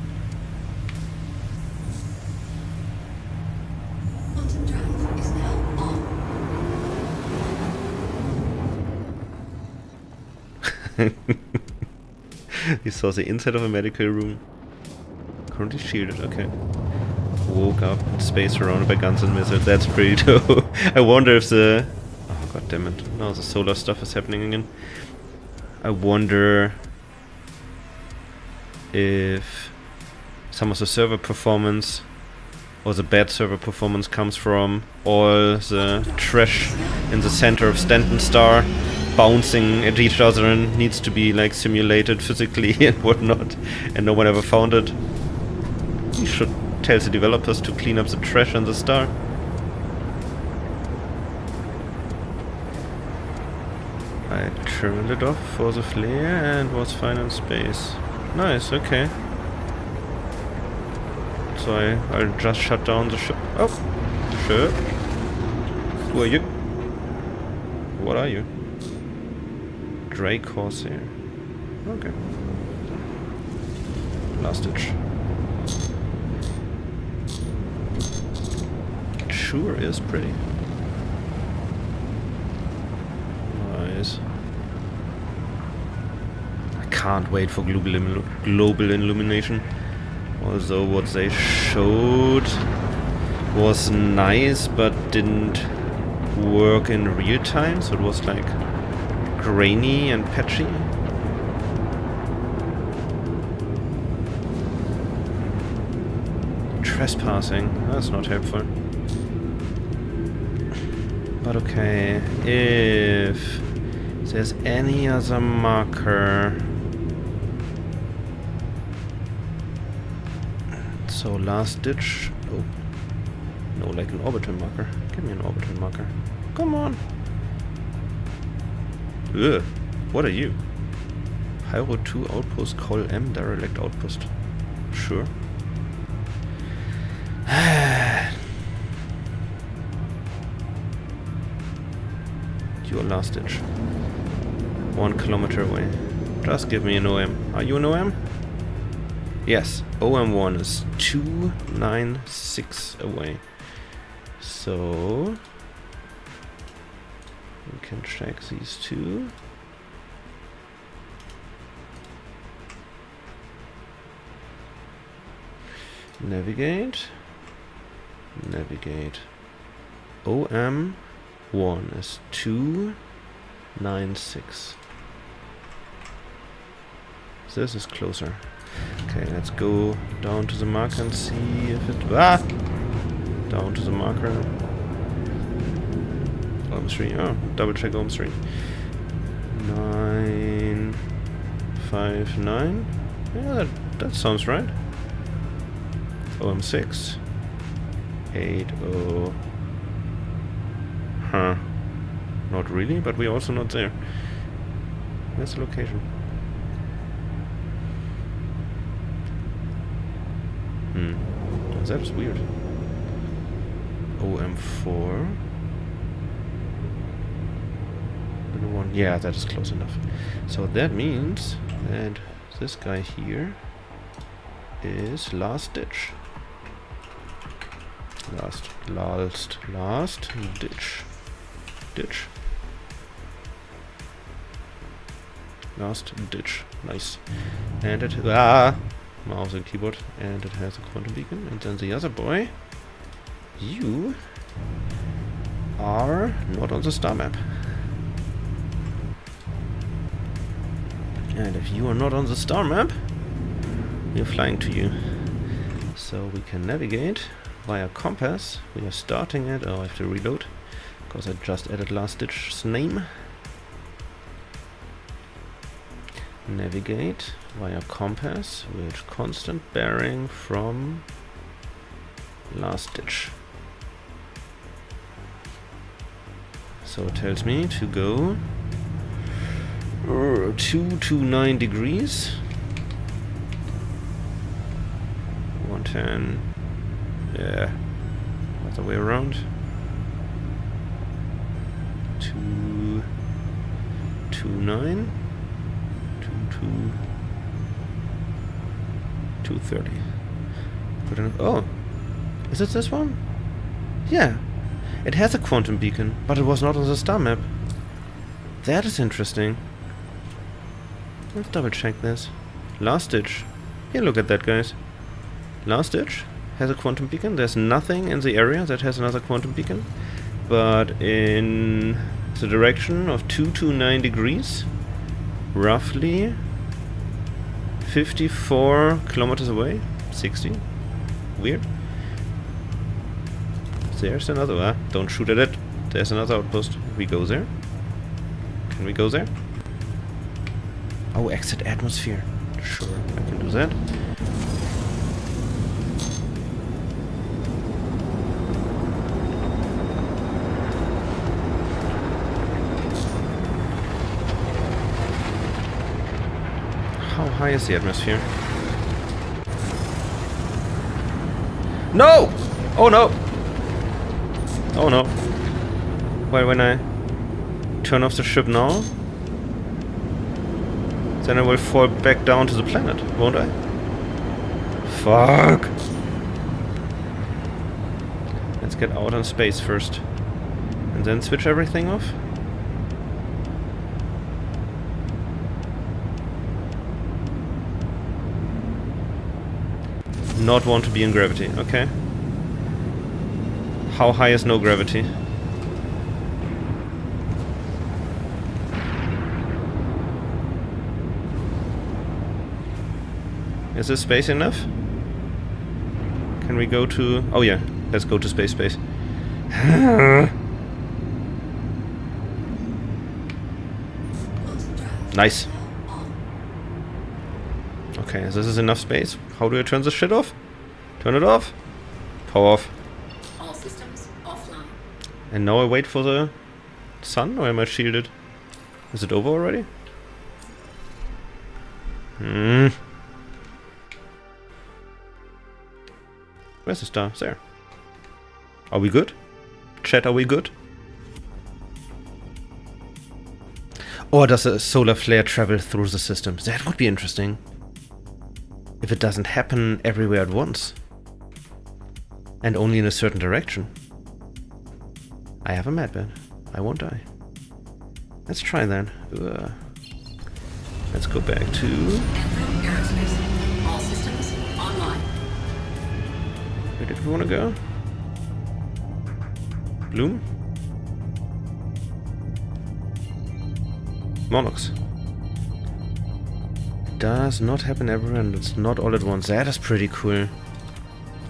Speaker 3: Quantum drive is now on.
Speaker 1: You saw the inside of a medical room. Currently shielded, okay. Woke up in space surrounded by guns and missiles. That's pretty dope. I wonder if the... Oh, god damn it. Now the solar stuff is happening again. I wonder if some of the server performance or the bad server performance comes from all the trash in the center of Stanton Star bouncing at each other and needs to be like simulated physically and whatnot, and no one ever found it. You should tell the developers to clean up the trash on the star. I turned it off for the flare and was fine in space. Nice, okay. So I'll just shut down the ship. Oh, sure. Who are you? What are you? Drake Corsair. Okay. Last ditch. It sure is pretty. Nice. I can't wait for global illumination. Although what they showed was nice, but didn't work in real time, so it was like grainy and patchy. Trespassing, that's not helpful. But okay, if there's any other marker. So last ditch. Oh. No, like an orbital marker. Give me an orbital marker. Come on. Ugh. What are you? Pyro 2 outpost, Col M derelict outpost. Sure. Your last ditch. 1 kilometer away. Just give me an OM. Are you an OM? Yes, OM1 is 296 away. So we can check these two. Navigate. Navigate. OM1 is 296. This is closer. Okay, let's go down to the marker and see if it... Ah! Down to the marker. OM3, oh, double check OM3. 959. Yeah, that sounds right. OM6. 80. Huh. Not really, but we're also not there. Where's the location? That's weird. OM4. And one. Yeah, that is close enough. So that means that this guy here is last ditch. Last ditch. Ditch. Last ditch. Nice. And it mouse and keyboard, and it has a quantum beacon. And then the other boy, you are not on the star map. And if you are not on the star map, we are flying to you. So we can navigate via compass. We are starting at... oh, I have to reload, because I just added last ditch's name. Navigate via compass with constant bearing from last ditch. So it tells me to go 229 degrees. 110. Yeah. Other way around. 229. 230. Oh, is it this one? Yeah, it has a quantum beacon, but it was not on the star map. That is interesting. Let's double check this. Last ditch. Here, look at that, guys. Last ditch has a quantum beacon. There's nothing in the area that has another quantum beacon, but in the direction of 229 degrees, roughly 54 kilometers away. 60. Weird. There's another. Don't shoot at it. There's another outpost. We go there. Can we go there? Oh, exit atmosphere. Sure, I can do that. How high is the atmosphere? No! Oh no! Oh no. Well, when I turn off the ship now, then I will fall back down to the planet, won't I? Fuck! Let's get out in space first. And then switch everything off. Not want to be in gravity, okay? How high is no gravity? Is this space enough? Can we go to... oh yeah, let's go to space. Nice. Okay, this is enough space. How do I turn this shit off? Turn it off. Power off.
Speaker 3: All systems offline.
Speaker 1: And now I wait for the sun, or am I shielded? Is it over already? Where's the star? There. Are we good? Chat, are we good? Or does a solar flare travel through the system? That would be interesting. If it doesn't happen everywhere at once. And only in a certain direction. I have a mad bet. I won't die. Let's try that. Let's go back to...
Speaker 3: Aerospace. All systems online.
Speaker 1: where did we want to go? Bloom? Monox. Does not happen everywhere and it's not all at once. That is pretty cool.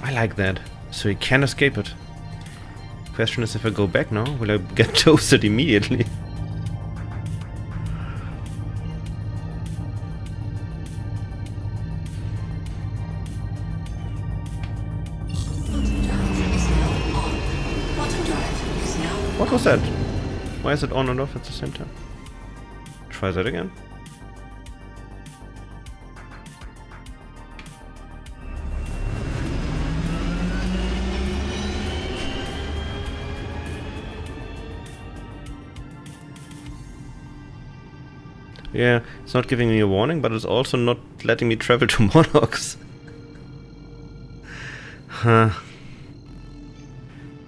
Speaker 1: I like that. So you can't escape it. Question is, if I go back now, will I get toasted immediately? What was that? Why is it on and off at the same time? Try that again. Yeah, it's not giving me a warning, but it's also not letting me travel to Monox. Huh.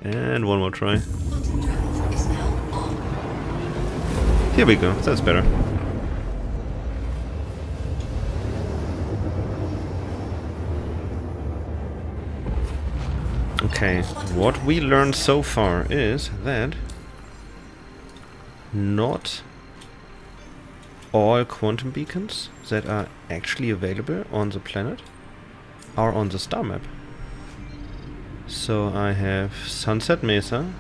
Speaker 1: And one more try. Here we go, that's better. Okay, what we learned so far is that not all quantum beacons that are actually available on the planet are on the star map. So I have Sunset Mesa,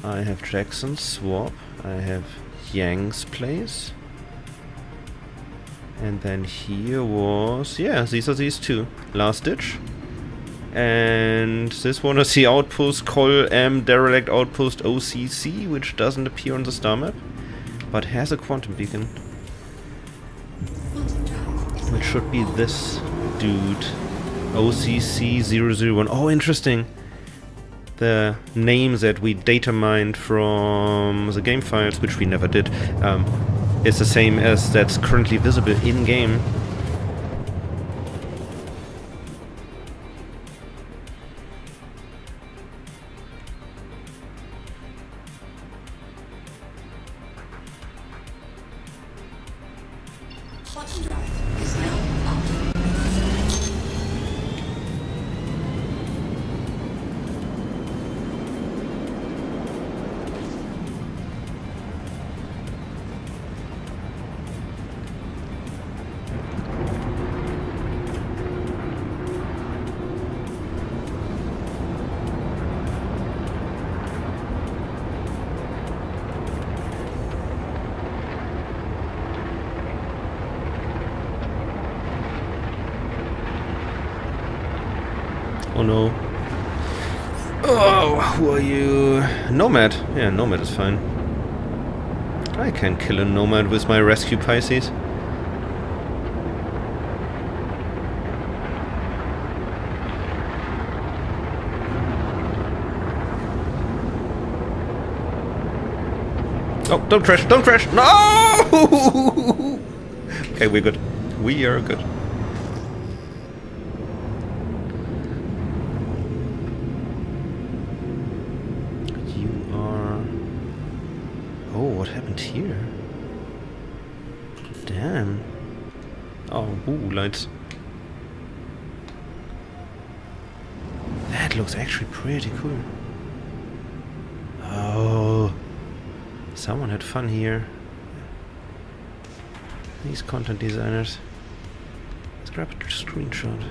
Speaker 1: I have Jackson's Swamp, I have Yang's place, and then here was, yeah, these are these two. Last Ditch. And this one is the outpost Col M Derelict Outpost OCC, which doesn't appear on the star map, but has a quantum beacon. Which should be this dude. OCC001. Oh, interesting. The name that we data mined from the game files, which we never did, is the same as that's currently visible in-game.
Speaker 3: Clutch drive is now up.
Speaker 1: Oh no. Oh, who are you? Nomad. Yeah, Nomad is fine. I can kill a Nomad with my rescue Pisces. Oh, don't crash, don't crash! No! Okay, we're good. We are good. What happened here? Damn. Oh, ooh, lights. That looks actually pretty cool. Oh. Someone had fun here. These content designers. Let's grab a screenshot.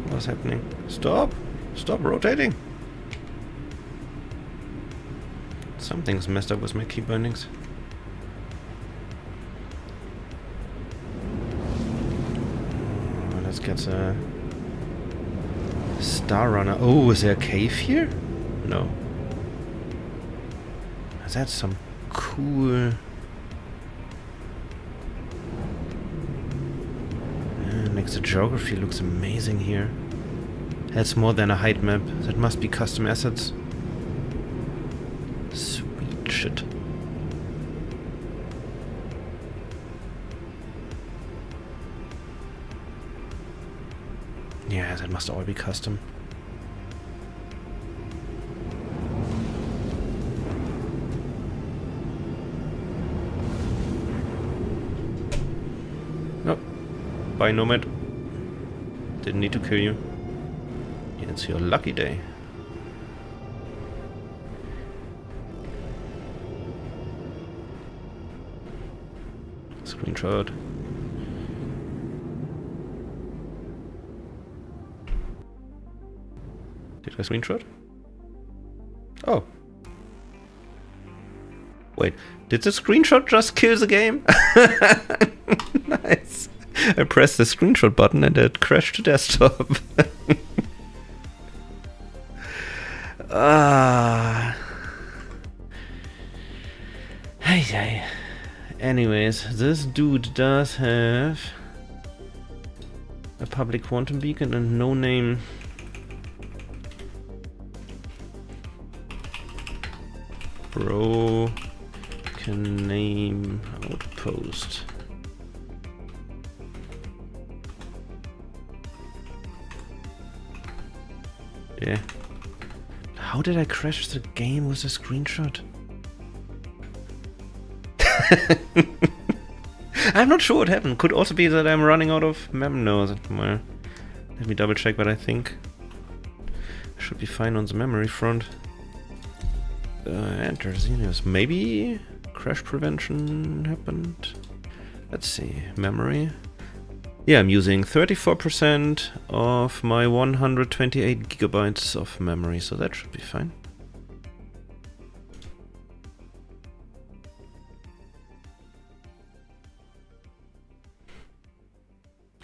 Speaker 1: What's happening? Stop! Stop rotating! Something's messed up with my key bindings. Let's get a Star Runner. Oh, is there a cave here? No. That's some cool... Makes the geography looks amazing here. That's more than a height map. That must be custom assets. Sweet shit. Yeah, that must all be custom. Nope. Bye, Nomad. Didn't need to kill you. Yeah, it's your lucky day. Screenshot. Did I screenshot? Oh. Wait, did the screenshot just kill the game? Nice. I pressed the screenshot button and it crashed to desktop. Hey. Anyways, this dude does have a public quantum beacon and no name. Bro can name outpost. Yeah. How did I crash the game with a screenshot? I'm not sure what happened. Could also be that I'm running out of mem. No, well, let me double check, but I think I should be fine on the memory front. Enter Xenius. Maybe crash prevention happened. Let's see. Memory. Yeah, I'm using 34% of my 128 gigabytes of memory, so that should be fine.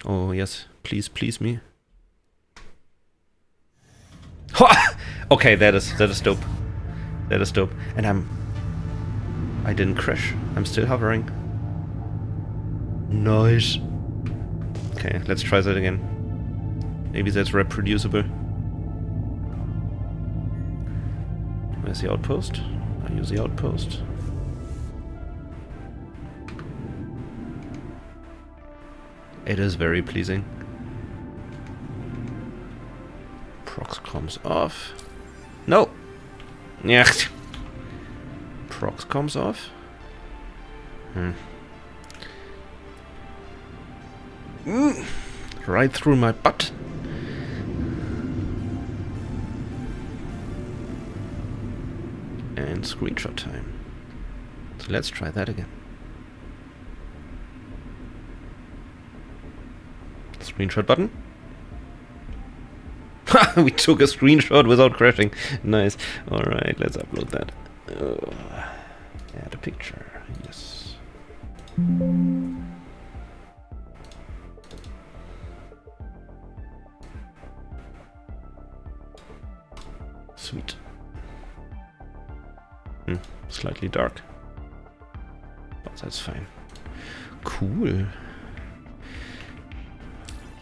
Speaker 1: Oh yes, please please me. Okay, that is dope. That is dope. And I didn't crash. I'm still hovering. Nice. Okay, let's try that again. Maybe that's reproducible. Where's the outpost? I use the outpost. It is very pleasing. Prox comes off. No! Yeah. Prox comes off. Right through my butt. And screenshot time. So let's try that again. Screenshot button. We took a screenshot without crashing. Nice. Alright, let's upload that. Add a picture. Yes. Sweet. Slightly dark. But that's fine. Cool.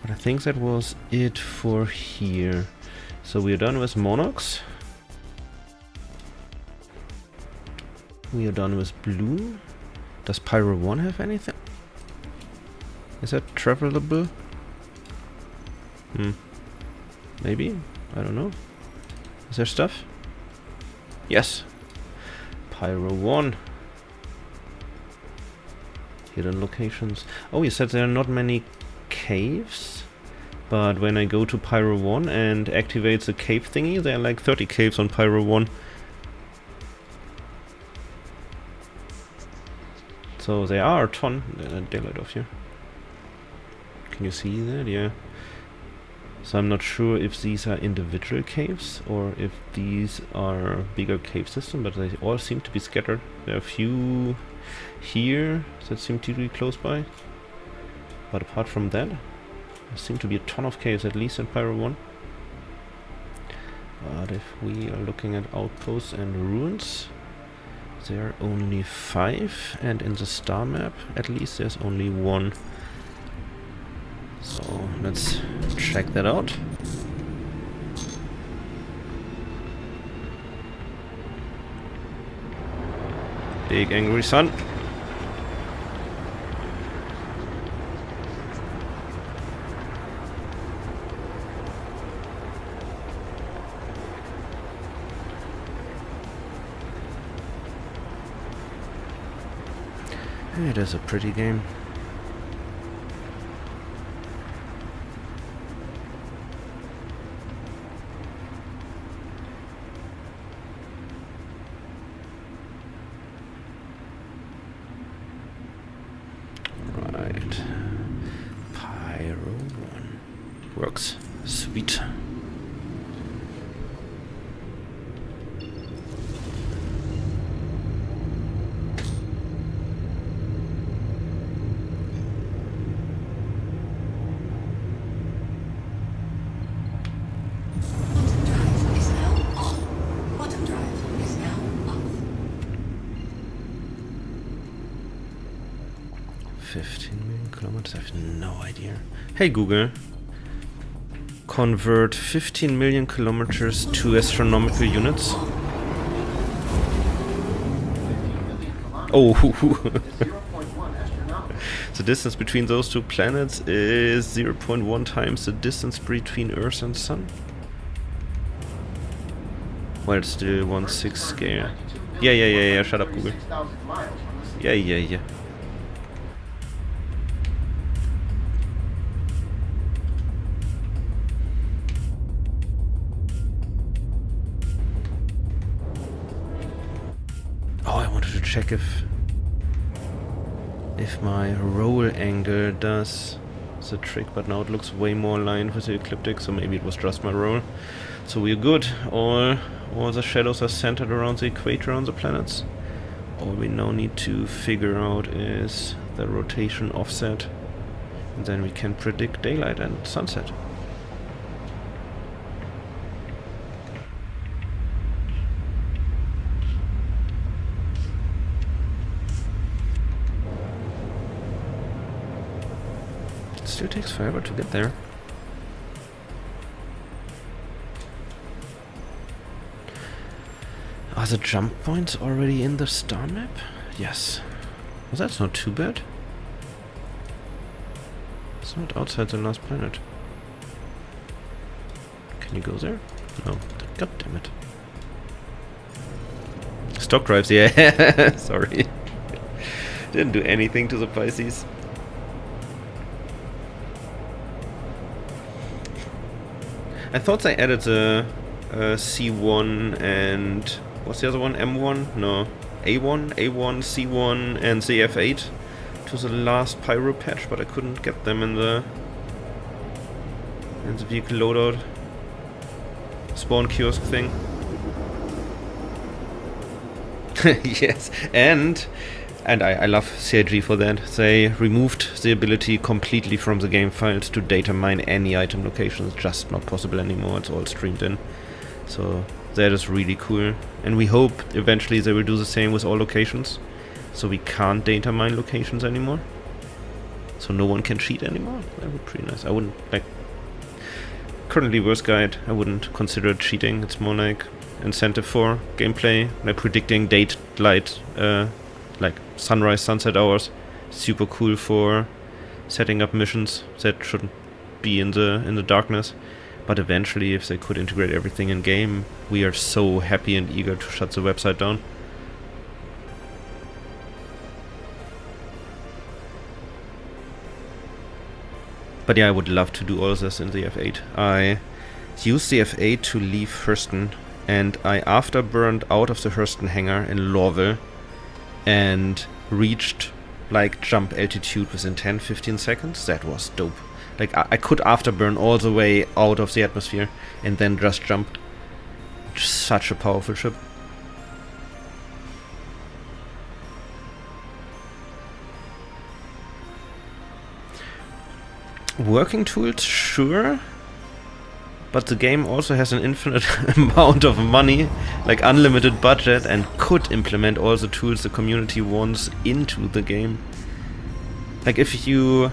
Speaker 1: But I think that was it for here. So we're done with Monarchs. We are done with Blue. Does Pyro 1 have anything? Is that travelable? Maybe? I don't know. Is there stuff? Yes. Pyro 1. Hidden locations. Oh, you said there are not many caves, but when I go to Pyro 1 and activate the cave thingy, there are like 30 caves on Pyro 1. So there are a ton. Daylight off here. Can you see that? Yeah. So I'm not sure if these are individual caves or if these are bigger cave system, but they all seem to be scattered. There are a few here that seem to be close by. But apart from that, there seem to be a ton of caves, at least in Pyro 1. But if we are looking at outposts and ruins, there are only 5, and in the star map, at least there's only 1. So let's check that out. Big angry sun. It is a pretty game. Right. Pyro 1. Works. Sweet.
Speaker 3: Drive is now on. Quantum drive is now off.
Speaker 1: 15 million kilometers? I have no idea. Hey Google, convert 15 million kilometers to astronomical units. Oh, the distance between those two planets is 0.1 times the distance between Earth and Sun. Well, it's still 1/6 scale. Yeah, shut up, Google. Yeah. Oh, I wanted to check if my roll angle does the trick, but now it looks way more aligned with the ecliptic, so maybe it was just my roll. So we're good. All the shadows are centered around the equator on the planets. All we now need to figure out is the rotation offset, and then we can predict daylight and sunset. It still takes forever to get there. Are the jump points already in the star map? Yes. Well, that's not too bad. It's not outside the last planet. Can you go there? No. God damn it. Stock drives, yeah. Sorry. Didn't do anything to the Pisces. I thought they added the C1 and... what's the other one? M1? No. A1, C1 and the F8 to the last Pyro patch, but I couldn't get them in the vehicle loadout spawn kiosk thing. Yes, and I love CIG for that. They removed the ability completely from the game files to data mine any item location. It's just not possible anymore. It's all streamed in. So that is really cool. And we hope eventually they will do the same with all locations. So we can't data mine locations anymore. So no one can cheat anymore. That would be pretty nice. I wouldn't, like, currently VerseGuide, I wouldn't consider it cheating. It's more like incentive for gameplay, like predicting daylight, like sunrise, sunset hours. Super cool for setting up missions that shouldn't be in the darkness. But eventually, if they could integrate everything in game, we are so happy and eager to shut the website down. But yeah, I would love to do all of this in the F8. I used the F8 to leave Hurston, and I afterburned out of the Hurston hangar in Lorville and reached like jump altitude within 10-15 seconds. That was dope. Like I could afterburn all the way out of the atmosphere and then just jump. Such a powerful ship. Working tools, sure. But the game also has an infinite amount of money, like unlimited budget, and could implement all the tools the community wants into the game. Like if you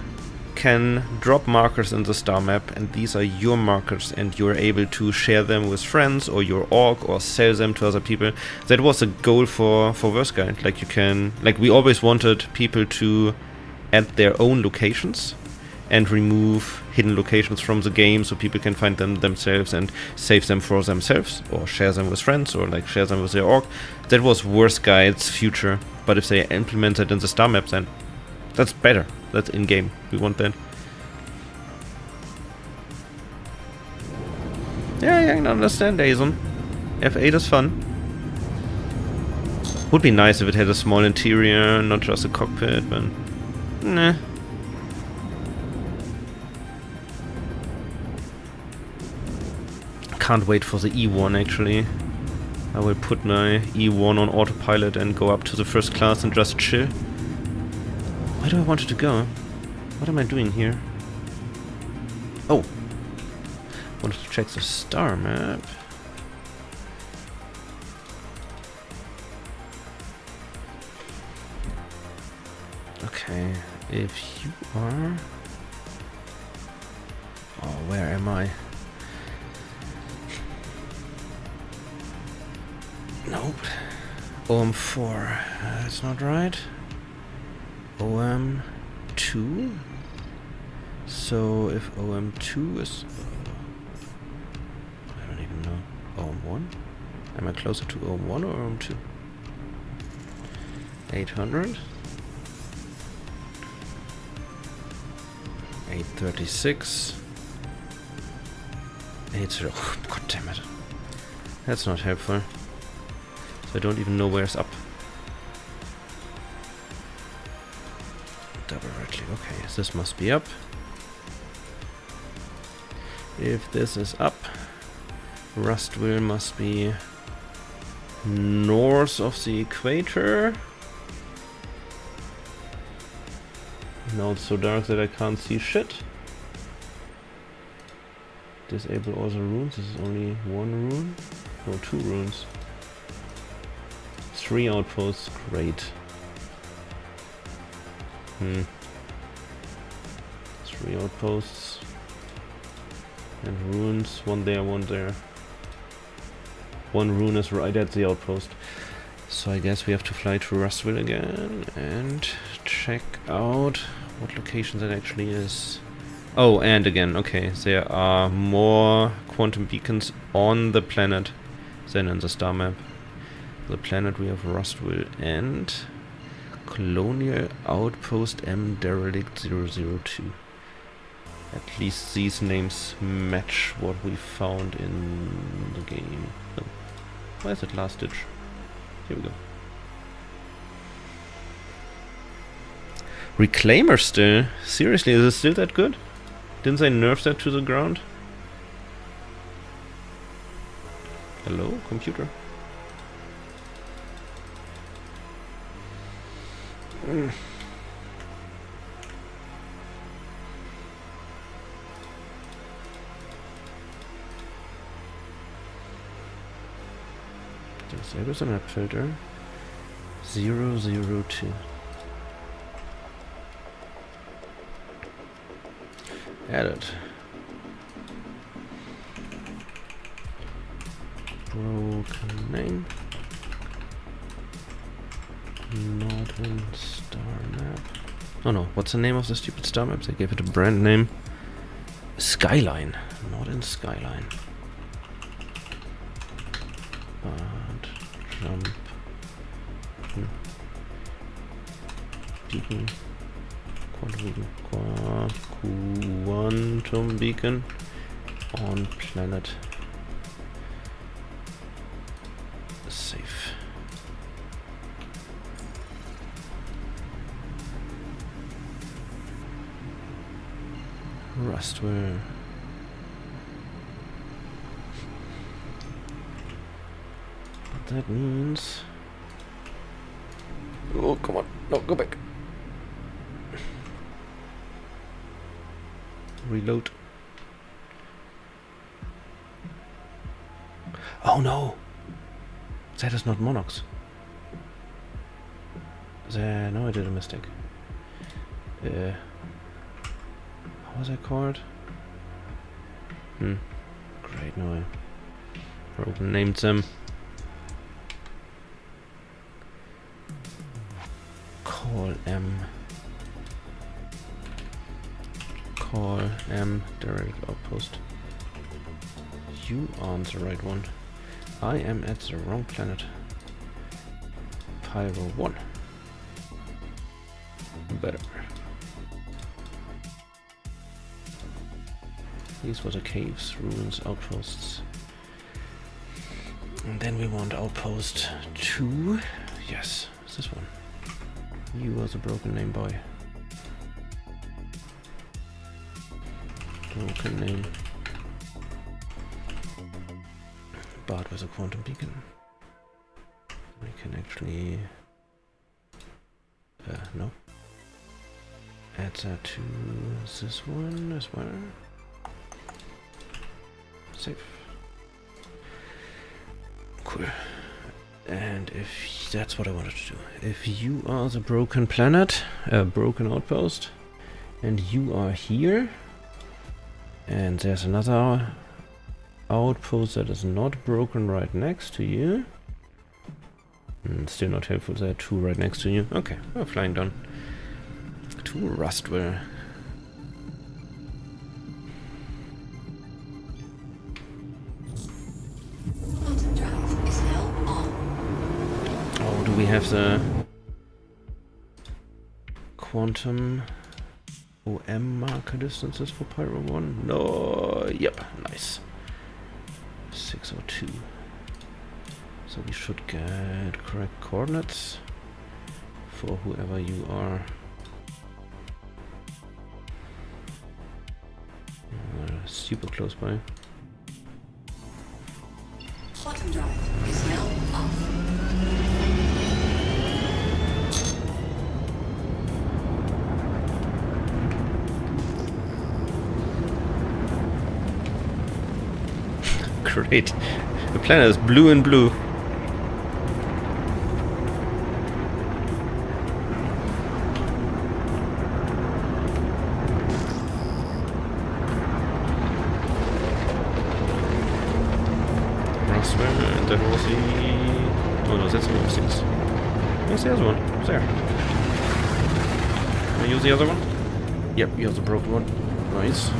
Speaker 1: can drop markers in the star map, and these are your markers, and you're able to share them with friends or your org or sell them to other people. That was a goal for VerseGuide. Like you can, like we always wanted people to add their own locations and remove hidden locations from the game so people can find them themselves and save them for themselves or share them with friends or like share them with their org. That was VerseGuide's future. But if they implement it in the star map, then that's better. That's in-game. We want that. Yeah, I can understand, Azon. F8 is fun. Would be nice if it had a small interior, not just a cockpit, but... nah. Can't wait for the E1, actually. I will put my E1 on autopilot and go up to the first class and just chill. Where do I want it to go? What am I doing here? Oh! Wanted to check the star map. Okay, if you are... oh, where am I? Nope. OM4. That's not right. OM2? So if OM2 is... I don't even know. OM1? Am I closer to 01 or 02? 800. 836. 80. Oh, God damn it. That's not helpful. So I don't even know where's up. Double right click. Okay, so this must be up. If this is up, Rustville must be north of the equator. Now it's so dark that I can't see shit. Disable all the runes. This is only one rune. No, 2 runes. 3 outposts. Great. 3 outposts. And runes. 1 there, 1 there. 1 rune is right at the outpost. So I guess we have to fly to Rustville again and check out what location that actually is. Oh, and again, okay, there are more quantum beacons on the planet than in the star map. The planet we have Rustville and Colonial Outpost M Derelict 002. At least these names match what we found in the game. Oh. Where's that last ditch? Here we go. Reclaimer still? Seriously, is it still that good? Didn't they nerf that to the ground? Hello, computer? Disable the map filter. 002. Added. Broken name. Not in star map. Oh no, what's the name of the stupid star map? They gave it a brand name. Skyline. Not in Skyline. But jump. Beacon. Quantum beacon on planet. Safe. Rustware. That means... Oh, come on. No, go back. Reload. Oh no! That is not Monox. No, I did a mistake. How was I called? Great, no, I broken named them. Call M. Call M direct outpost. You aren't the right one. I am at the wrong planet. Pyro 1. Better. These were the caves, ruins, outposts. And then we want outpost 2. Yes, it's this one. You are the broken name boy. Broken name. But with a quantum beacon. We can actually... no. Add that to this one as well. Save. Cool. And if that's what I wanted to do. If you are the broken planet, broken outpost, and you are here, and there's another outpost that is not broken right next to you. Still not helpful, there are 2 right next to you. Okay, we're flying down to Rustville.
Speaker 3: Quantum drive is now
Speaker 1: we have the quantum OM marker distances for Pyro 1. No, yep, nice. 602. So we should get correct coordinates for whoever you are. Super close by.
Speaker 3: Quantum drive is now off.
Speaker 1: Great. The planet is blue and blue. And that was the... Oh no, that's the one. Where's the other one? It's there. Can I use the other one? Yep, you have the broken one. Nice.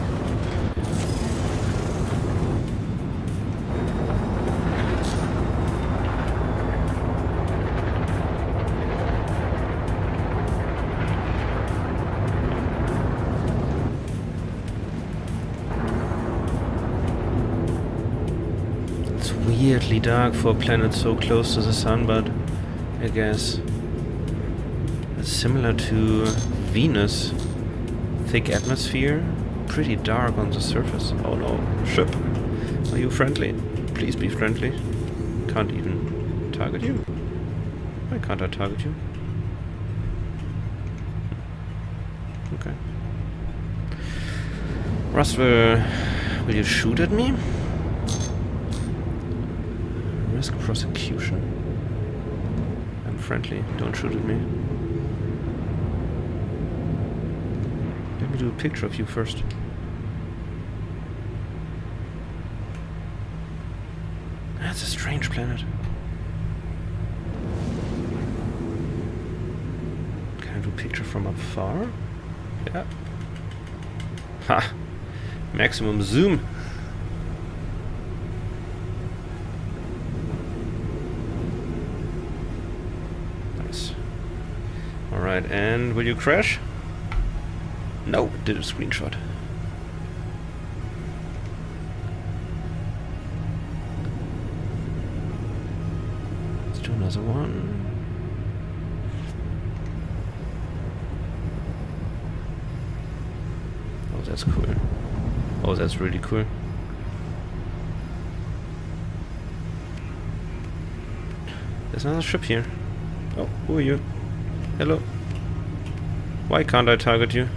Speaker 1: Weirdly dark for a planet so close to the sun, but I guess it's similar to Venus. Thick atmosphere, pretty dark on the surface. Oh no, ship. Are you friendly? Please be friendly. Can't even target you. Why can't I target you? Okay. Rust, will you shoot at me? Risk prosecution. I'm friendly, don't shoot at me. Let me do a picture of you first. That's a strange planet. Can I do a picture from afar? Yeah. Ha! Maximum zoom! Alright, and will you crash? No, did a screenshot. Let's do another one. Oh, that's cool. Oh, that's really cool. There's another ship here. Oh, who are you? Hello. Why can't I target you?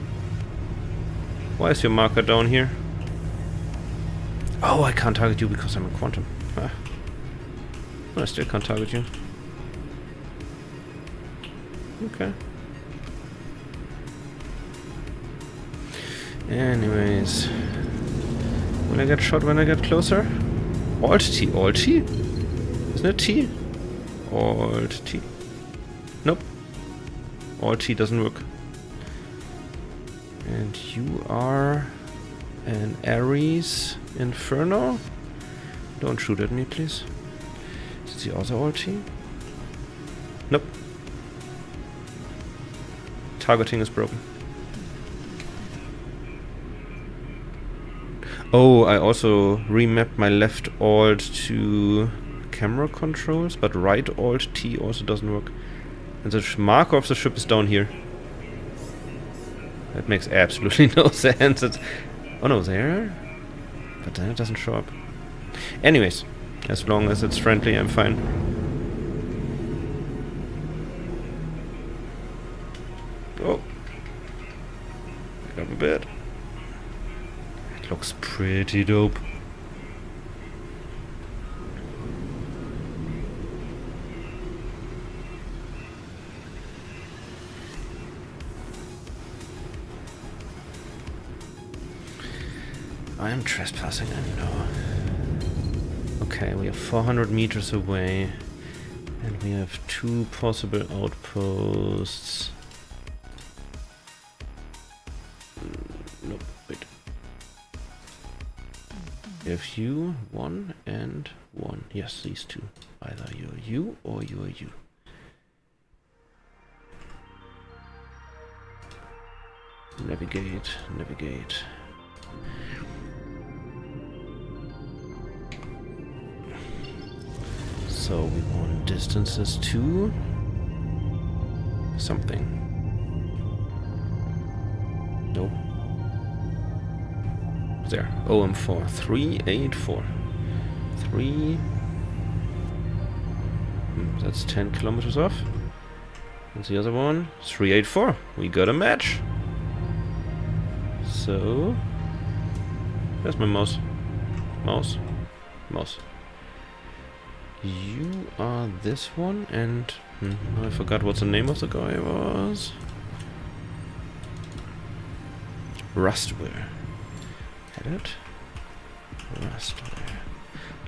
Speaker 1: Why is your marker down here? Oh, I can't target you because I'm in quantum. Ah. I still can't target you. Okay. Anyways. Will I get shot when I get closer? Alt T. Alt T? Isn't it T? Alt T. Nope. Alt T doesn't work. And you are an Ares Inferno? Don't shoot at me, please. Is the other Alt T? Nope. Targeting is broken. Oh, I also remapped my left Alt to camera controls, but right Alt T also doesn't work. And the marker of the ship is down here. That makes absolutely no sense. It's, oh no, there? But then it doesn't show up. Anyways, as long as it's friendly, I'm fine. Oh. Got a bit. It looks pretty dope. I am trespassing, I know. Okay, we are 400 meters away. And we have 2 possible outposts. Nope, wait. We have you, 1 and 1. Yes, these 2. Either you're you or you're you. Navigate, navigate. So we want distances to something. Nope. There. OM4. 384. 3. That's 10 kilometers off. And the other one, 384. We got a match. So, where's my mouse? Mouse? Mouse. You are this one, and I forgot what the name of the guy was. Rustware. Had it? Rustware.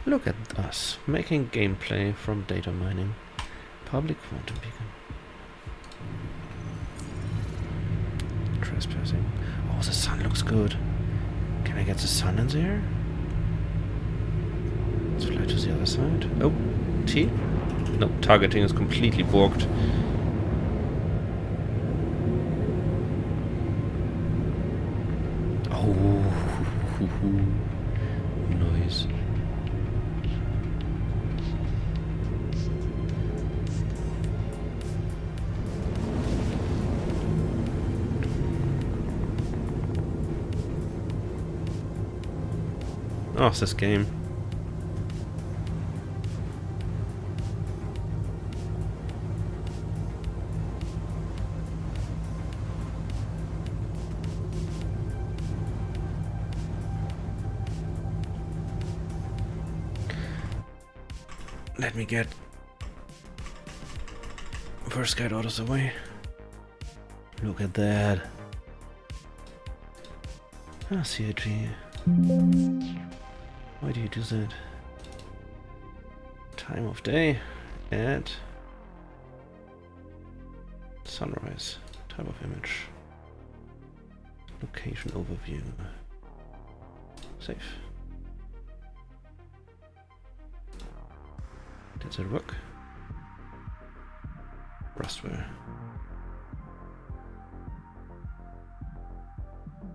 Speaker 1: Look at us, making gameplay from data mining. Public quantum beacon. Trespassing. Oh, the sun looks good. Can I get the sun in there? Let's fly to the other side. Oh, T? No, targeting is completely borked. Oh, nice. Oh, it's this game. Let me get VerseGuide out of the way. Look at that. Ah, CHG. Why do you do that? Time of day at sunrise. Type of image. Location overview. Save. Did that work? Rustware.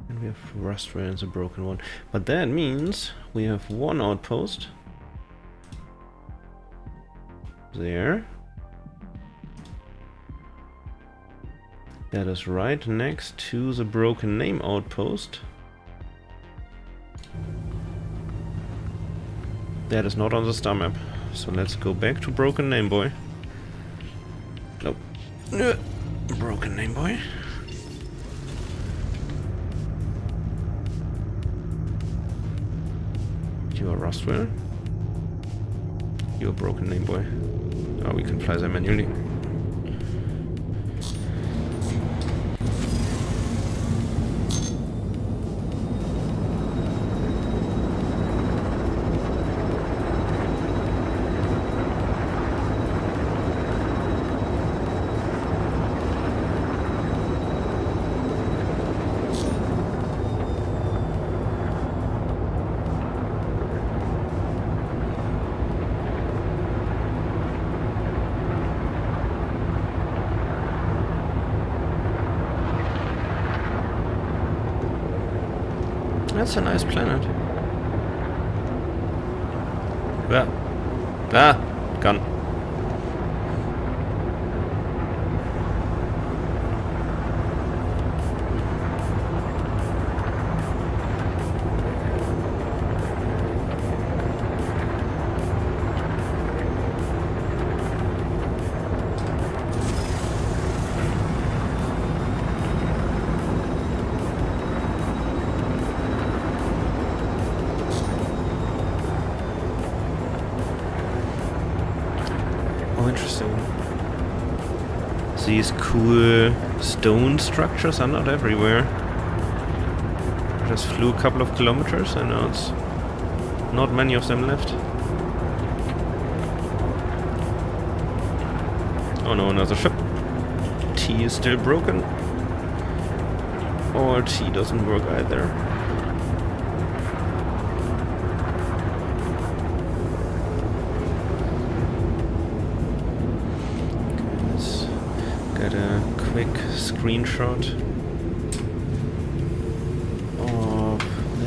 Speaker 1: And we have Rustware and the broken one. But that means we have one outpost. There. That is right next to the broken name outpost. That is not on the star map. So let's go back to broken name boy. Nope. Broken name boy. You are Rustware. You are broken name boy. Oh, we can fly them manually. That's a nice planet. Gun. Interesting. These cool stone structures are not everywhere. Just flew a couple of kilometers and now it's not many of them left. Oh no, another ship. T is still broken. Or T doesn't work either. Get a quick screenshot.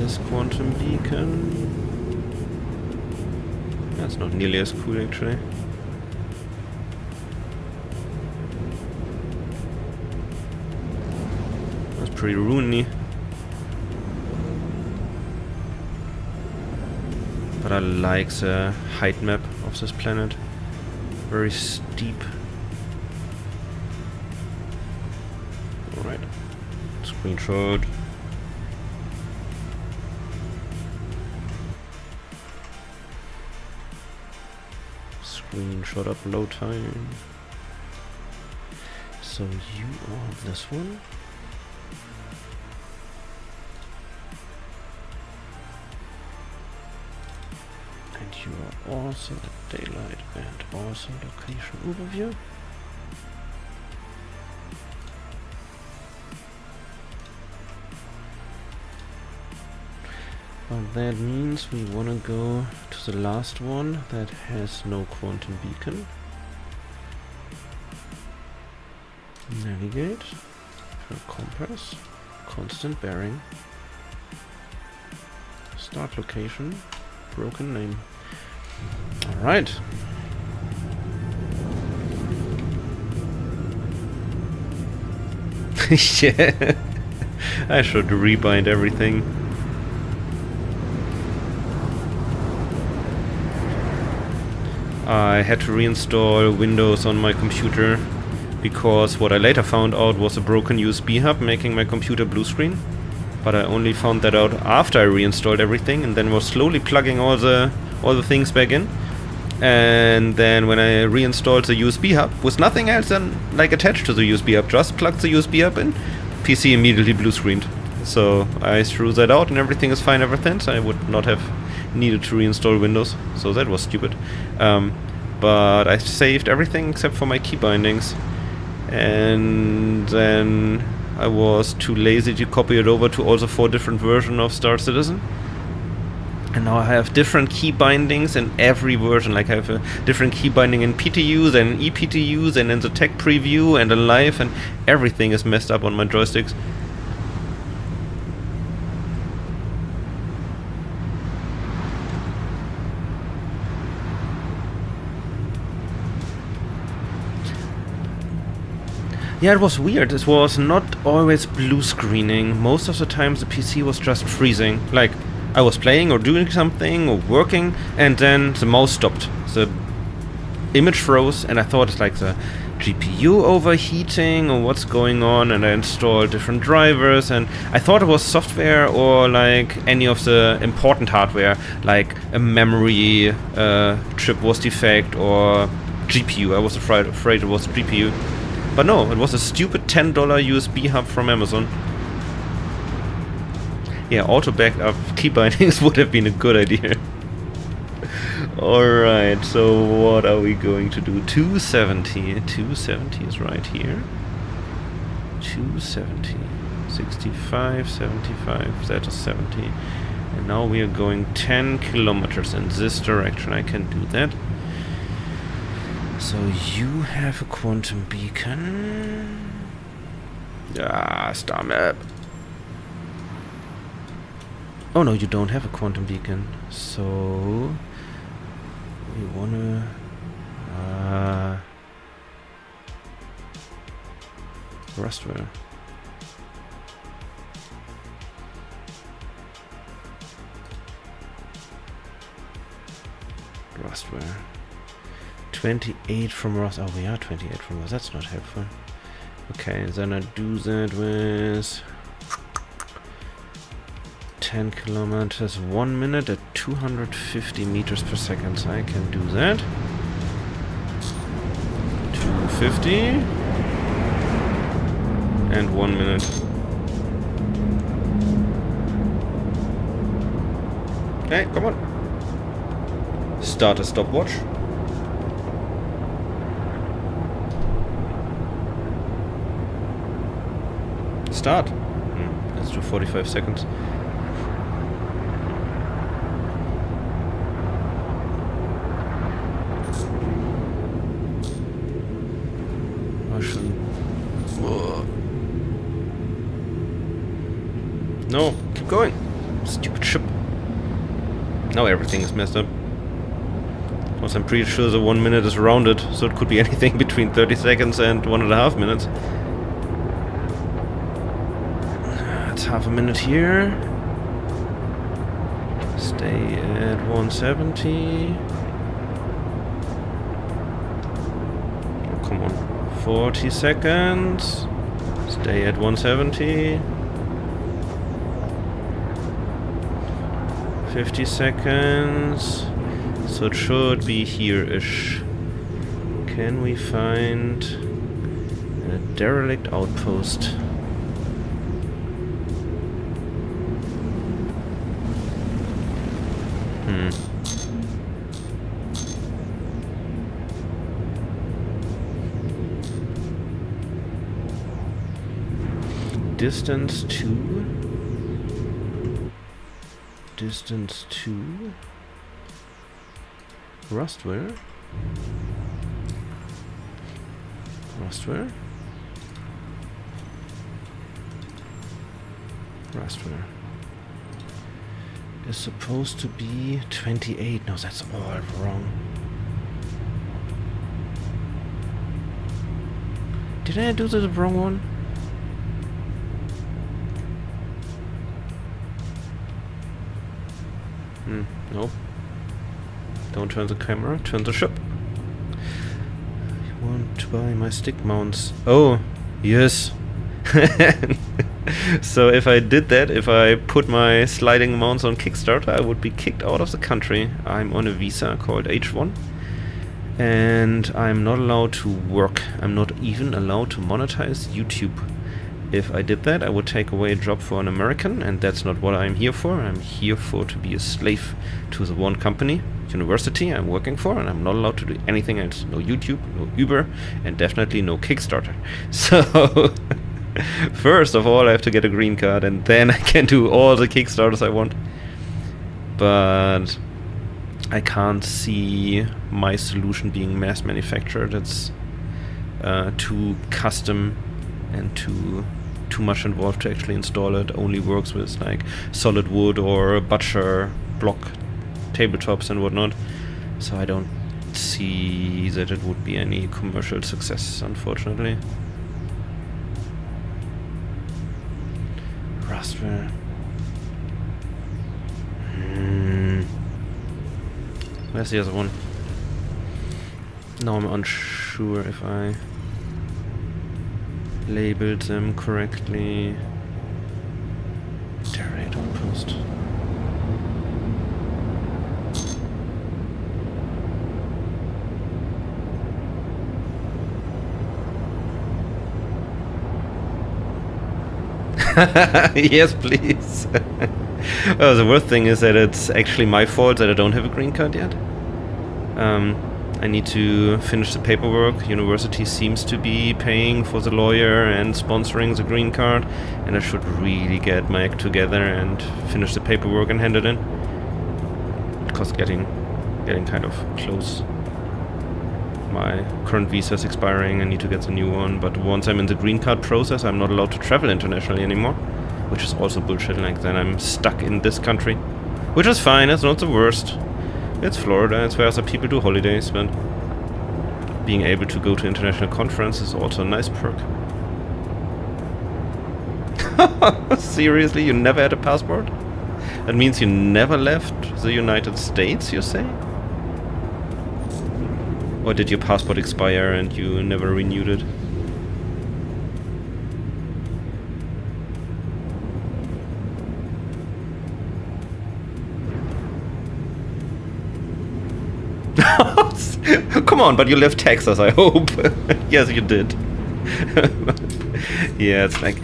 Speaker 1: this quantum beacon. That's not nearly as cool actually. That's pretty ruiny. But I like the height map of this planet. Very steep. Alright. Screenshot. Screenshot upload time. So you are this one. And you are also the daylight and also location overview. But that means we want to go to the last one that has no quantum beacon. Navigate. Compass. Constant bearing. Start location. Broken name. Alright. Yeah. I should rebind everything. I had to reinstall Windows on my computer because what I later found out was a broken USB hub making my computer blue screen. But I only found that out after I reinstalled everything and then was slowly plugging all the things back in. And then when I reinstalled the USB hub with nothing else than like attached to the USB hub, just plugged the USB hub in, PC immediately blue screened. So I threw that out and everything is fine ever since. I would not have needed to reinstall Windows, so that was stupid. But I saved everything except for my key bindings, and then I was too lazy to copy it over to all the 4 different versions of Star Citizen. And now I have different key bindings in every version. Like I have a different key binding in PTUs and ePTUs and in the tech preview and in live, and everything is messed up on my joysticks. Yeah, it was weird. It was not always blue screening. Most of the time the PC was just freezing. Like, I was playing or doing something or working, and then the mouse stopped. The image froze, and I thought it's like the GPU overheating or what's going on, and I installed different drivers, and I thought it was software or like any of the important hardware, like a memory chip was defect or GPU. I was afraid it was GPU. But no, it was a stupid $10 USB hub from Amazon. Yeah, auto backup key bindings would have been a good idea. Alright, so what are we going to do? 270. 270 is right here. 270. 65, 75, that is 70. And now we are going 10 kilometers in this direction. I can do that. So you have a quantum beacon. Ah, star map. Oh no, you don't have a quantum beacon. So we wanna Rustware. Rustware. 28 from Ross. Oh, we are 28 from Ross. That's not helpful. Okay, then I do that with 10 kilometers 1 minute at 250 meters per second. So I can do that. 250 and 1 minute. Hey, come on. Start a stopwatch. Start. Let's do 45 seconds. I shouldn't. Whoa. No, keep going. Stupid Now everything is messed up. Because I'm pretty sure the 1 minute is rounded, so it could be anything between 30 seconds and 1.5 minutes. It's half a minute here. Stay at 170. Oh, come on. 40 seconds. Stay at 170. 50 seconds. So it should be here-ish. Can we find a derelict outpost? Distance 2. Distance 2. Rustware. Rustware. Rustware. Is supposed to be 28. No, that's all wrong. Did I do the wrong one? Nope. Don't turn the camera, turn the ship. I want to buy my stick mounts. Oh, yes. So if I did that, if I put my sliding mounts on Kickstarter, I would be kicked out of the country. I'm on a visa called H1. And I'm not allowed to work. I'm not even allowed to monetize YouTube. If I did that, I would take away a job for an American, and that's not what I'm here for. I'm here for to be a slave to the one company, university I'm working for, and I'm not allowed to do anything else. No YouTube, no Uber, and definitely no Kickstarter. So, first of all, I have to get a green card, and then I can do all the Kickstarters I want. But I can't see my solution being mass manufactured. It's too custom and too much involved to actually install it. Only works with like solid wood or butcher block tabletops and whatnot. So I don't see that it would be any commercial success, unfortunately. Rustware. Where's the other one? Now I'm unsure if I labeled them correctly. Derelict outpost. Yes, please. Oh, the worst thing is that it's actually my fault that I don't have a green card yet. I need to finish the paperwork. University seems to be paying for the lawyer and sponsoring the green card, and I should really get my act together and finish the paperwork and hand it in. Because getting kind of close. My current visa is expiring. I need to get the new one, but once I'm in the green card process, I'm not allowed to travel internationally anymore, which is also bullshit. Like, then I'm stuck in this country, which is fine. It's not the worst. It's Florida, it's where other people do holidays, but being able to go to international conference is also a nice perk. Seriously, you never had a passport? That means you never left the United States, you say? Or did your passport expire and you never renewed it? Come on, but you left Texas, I hope. Yes, you did. Yeah, it's like...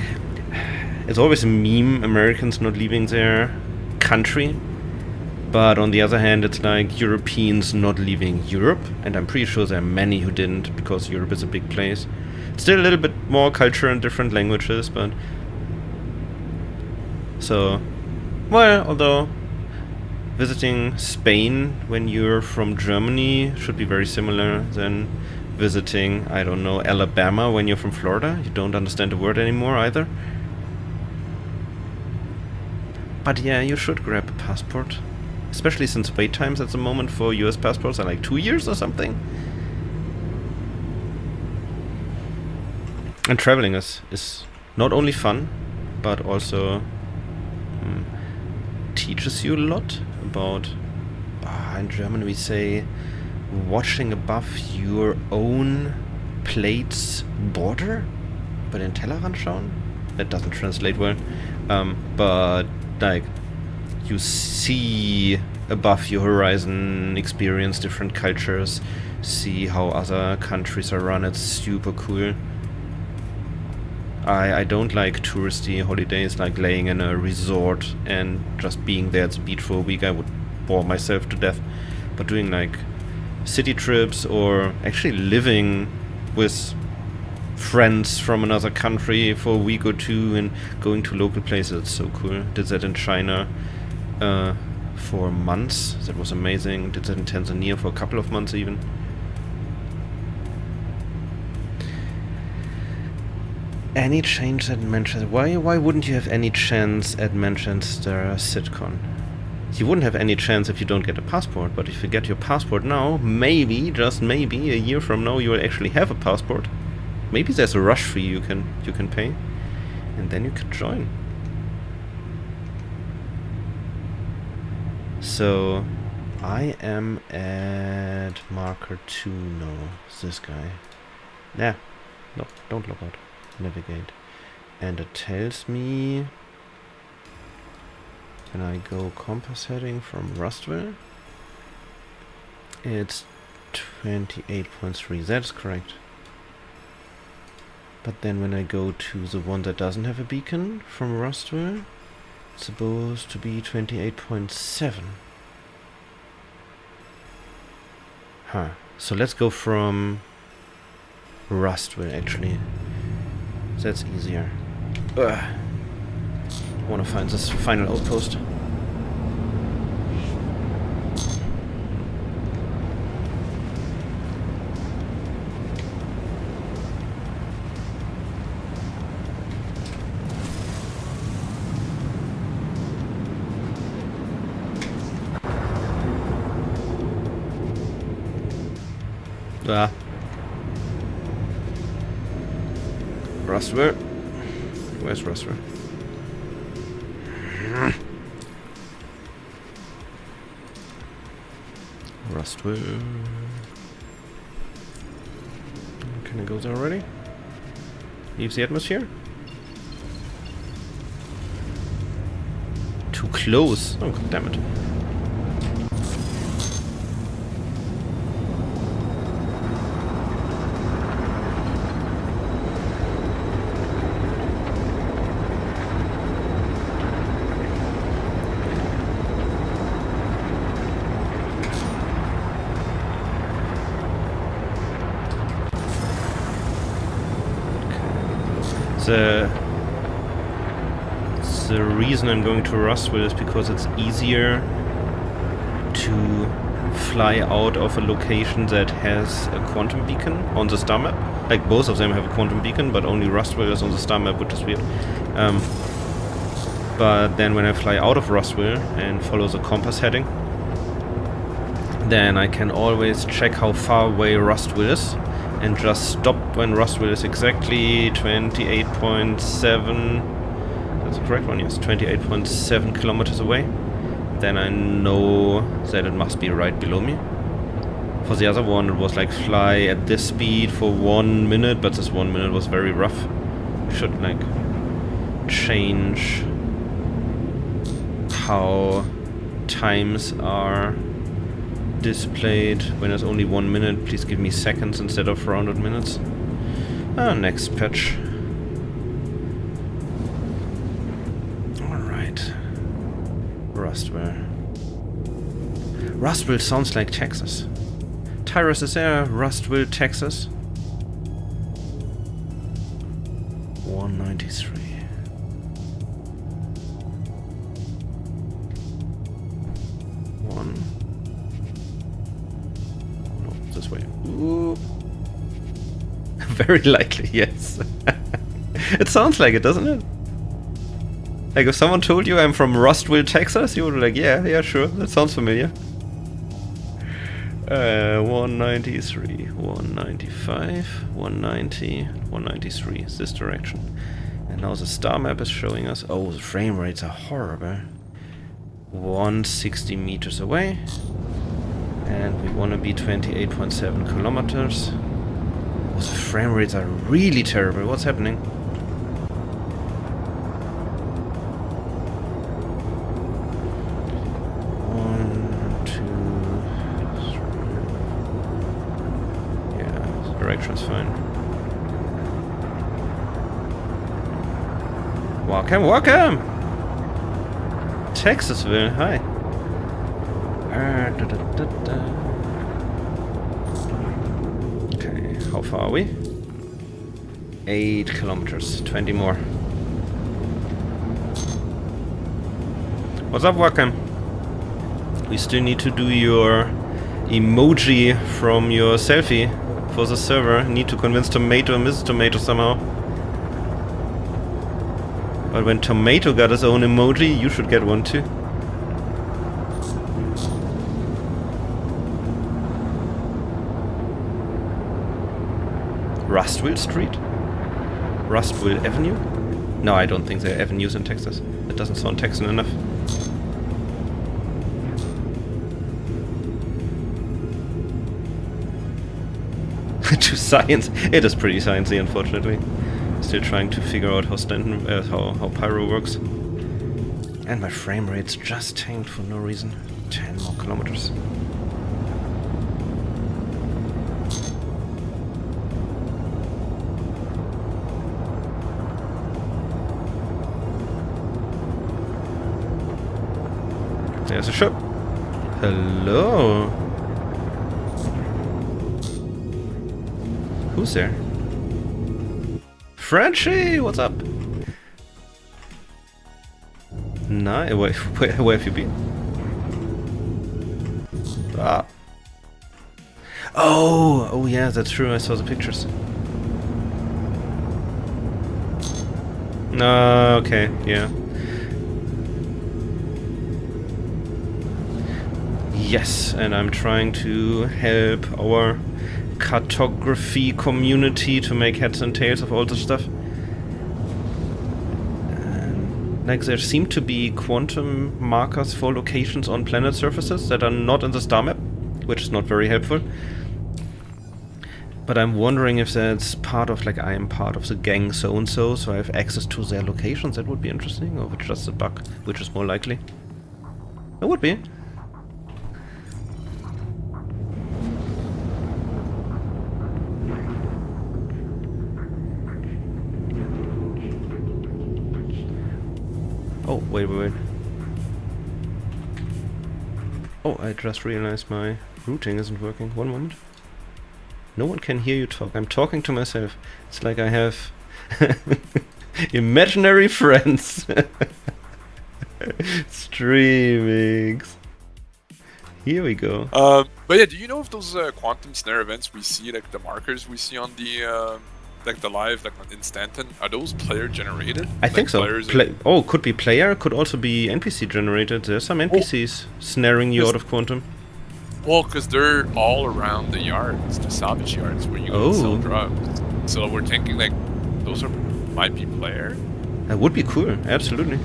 Speaker 1: It's always a meme, Americans not leaving their country. But on the other hand, it's like Europeans not leaving Europe. And I'm pretty sure there are many who didn't, because Europe is a big place. Still a little bit more culture and different languages, but... So... Well, although... Visiting Spain when you're from Germany should be very similar than visiting, I don't know, Alabama when you're from Florida. You don't understand the word anymore either. But yeah, you should grab a passport. especially since wait times at the moment for US passports are like 2 years or something. And traveling is not only fun, but also teaches you a lot about, in German we say, watching above your own plate's border. Bei den Tellerrand schauen? That doesn't translate well. But like, you see above your horizon, experience different cultures, see how other countries are run. It's super cool. I don't like touristy holidays, like laying in a resort and just being there at the beach for a week. I would bore myself to death. But doing like city trips or actually living with friends from another country for a week or two and going to local places, it's so cool. Did that in China for months. That was amazing. Did that in Tanzania for a couple of months even. Any chance at Manchester? Why wouldn't you have any chance at Manchester SitCon? You wouldn't have any chance if you don't get a passport, but if you get your passport now, maybe, just maybe, a year from now you will actually have a passport. Maybe there's a rush fee you can pay, and then you could join. So, I am at marker 2 now. This guy. Yeah, no, don't log out. Navigate, and it tells me when I go compass heading from Rustville, it's 28.3. That's correct. But then when I go to the one that doesn't have a beacon from Rustville, it's supposed to be 28.7. Huh. So let's go from Rustville actually. That's easier. Ugh. I want to find this final outpost. Ah. Rustville. Where's Rustville? Rustville. Can I go there already? Leave the atmosphere? Too close. Oh, god damn it. The reason I'm going to Rustville is because it's easier to fly out of a location that has a quantum beacon on the star map. Like, both of them have a quantum beacon, but only Rustville is on the star map, which is weird. But then when I fly out of Rustville and follow the compass heading, then I can always check how far away Rustville is and just stop when Rustville is exactly 28.7. That's the correct one, yes, 28.7 kilometers away. Then I know that it must be right below me. For the other one, it was like fly at this speed for 1 minute, but this 1 minute was very rough. Should like change how times are displayed when it's only 1 minute. Please give me seconds instead of rounded minutes. Next patch. Alright. Rustville. Rustville sounds like Texas. Tyrus is there, Rustville, Texas. 193. This way. Ooh. Very likely, yes. It sounds like it, doesn't it? Like, if someone told you I'm from Roswell, Texas, you would be like, yeah, sure, that sounds familiar. 193, 195, 190, 193 is this direction. And now the star map is showing us... Oh, the frame rates are horrible. 160 meters away. And we want to be 28.7 kilometers. Oh, the frame rates are really terrible. What's happening? Direction's fine. Welcome! Texasville, hi. Okay, how far are we? 8 kilometers, 20 more. What's up, welcome? We still need to do your emoji from your selfie. For the server, need to convince Tomato and Mrs. Tomato somehow. But when Tomato got his own emoji, you should get one too. Rustville Street? Rustville Avenue? No, I don't think there are avenues in Texas. That doesn't sound Texan enough. To science. It is pretty sciencey, unfortunately. Still trying to figure out how Stanton, how Pyro works. And my frame rate's just tanked for no reason. 10 more kilometers. There's a ship. Hello. Who's there? Frenchie, what's up? Nice. Where have you been? Ah. Oh yeah, that's true. I saw the pictures. Okay, yeah. Yes, and I'm trying to help our cartography community to make heads and tails of all this stuff. Like, there seem to be quantum markers for locations on planet surfaces that are not in the star map, which is not very helpful. But I'm wondering if that's part of, like, I am part of the gang so-and-so, so I have access to their locations. That would be interesting, or if it's just a bug, which is more likely. It would be. Oh, wait. Oh, I just realized my routing isn't working. One moment. No one can hear you talk. I'm talking to myself. It's like I have imaginary friends. Streaming. Here we go.
Speaker 5: But yeah, do you know if those quantum snare events we see, like the markers we see on the like the live, like in Stanton, are those player generated?
Speaker 1: I think so. Could be player, could also be NPC generated. There's some NPCs snaring you out of quantum.
Speaker 5: Well, because they're all around the yards, the salvage yards, where you can sell drugs. So we're thinking like those might be player.
Speaker 1: That would be cool, absolutely.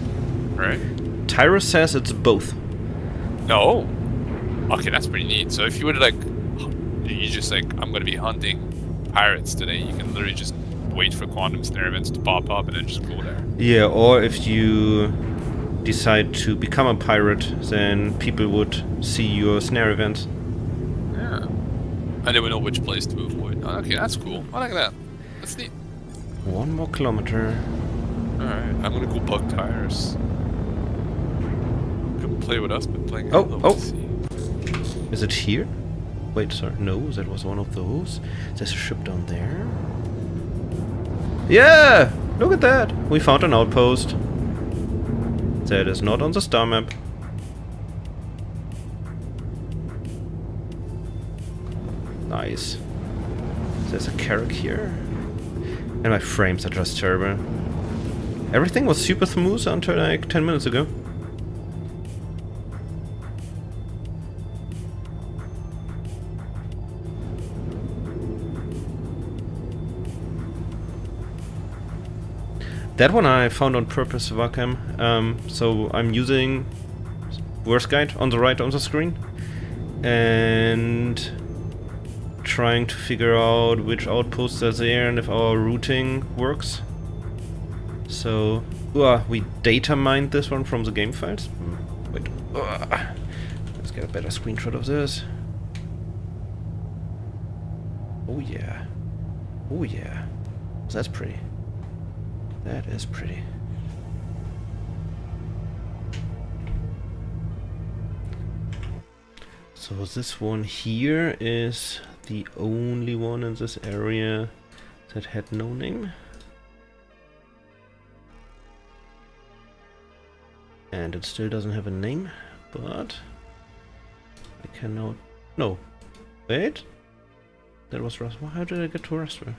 Speaker 5: Right?
Speaker 1: Tyrus says it's both.
Speaker 5: No. Okay, that's pretty neat. So if you would like, you just like, I'm gonna be hunting pirates today, you can literally just wait for quantum snare events to pop up and then just go there.
Speaker 1: Yeah, or if you decide to become a pirate, then people would see your snare events.
Speaker 5: Yeah. And they would know which place to avoid. Oh, okay, that's cool. I like that. That's neat.
Speaker 1: 1 more kilometer.
Speaker 5: Alright, I'm gonna go bug tires. Come play with us, but playing
Speaker 1: Is it here? Wait, sorry. No, that was one of those. There's a ship down there. Yeah! Look at that! We found an outpost. That is not on the star map. Nice. There's a carrack here. And my frames are just terrible. Everything was super smooth until like 10 minutes ago. That one I found on purpose, Vakam. So I'm using VerseGuide on the right on the screen and trying to figure out which outposts are there and if our routing works. So we data mined this one from the game files. Wait, let's get a better screenshot of this. Oh yeah, oh yeah, that's pretty. That is pretty. So this one here is the only one in this area that had no name. And it still doesn't have a name, but I can now... No. Wait. That was Roswell. How did I get to Roswell?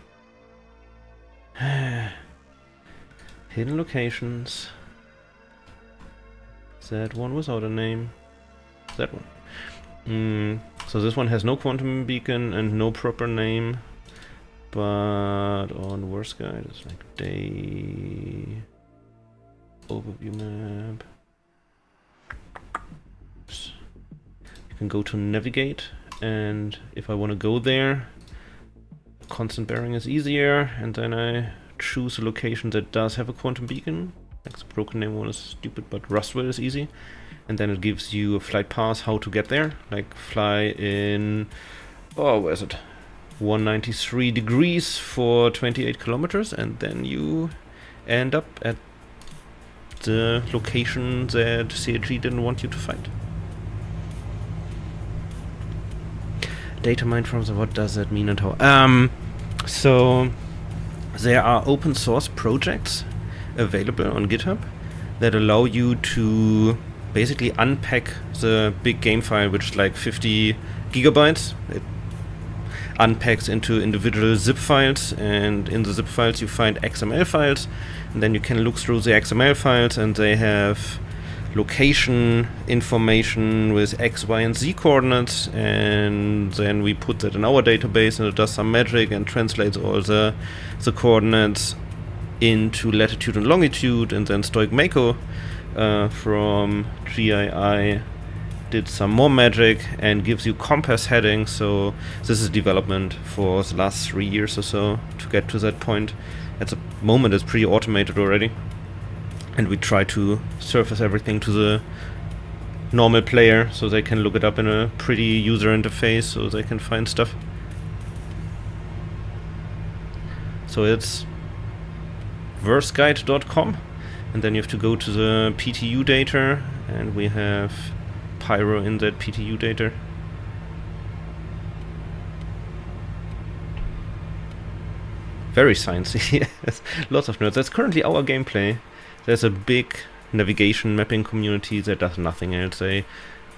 Speaker 1: Hidden locations. That one without a name. That one. So this one has no quantum beacon and no proper name. But on VerseGuide it's like day overview map. You can go to navigate, and if I want to go there, constant bearing is easier, and then I choose a location that does have a quantum beacon. Like the broken name one is stupid, but Roswell is easy. And then it gives you a flight path how to get there. Like fly in, where is it? 193 degrees for 28 kilometers, and then you end up at the location that CAG didn't want you to find. Data mined from the, what does that mean and how? So there are open source projects available on GitHub that allow you to basically unpack the big game file, which is like 50 gigabytes. It unpacks into individual zip files, and in the zip files you find XML files, and then you can look through the XML files, and they have location information with X, Y, and Z coordinates, and then we put that in our database, and it does some magic and translates all the coordinates into latitude and longitude, and then Stoic Mako from GII did some more magic and gives you compass headings. So this is development for the last 3 years or so to get to that point. At the moment it's pretty automated already, and we try to surface everything to the normal player so they can look it up in a pretty user interface so they can find stuff. So it's VerseGuide.com, and then you have to go to the PTU data, and we have Pyro in that PTU data. Very sciencey. Yes, lots of nerds. That's currently our gameplay. There's a big navigation mapping community that does nothing else. They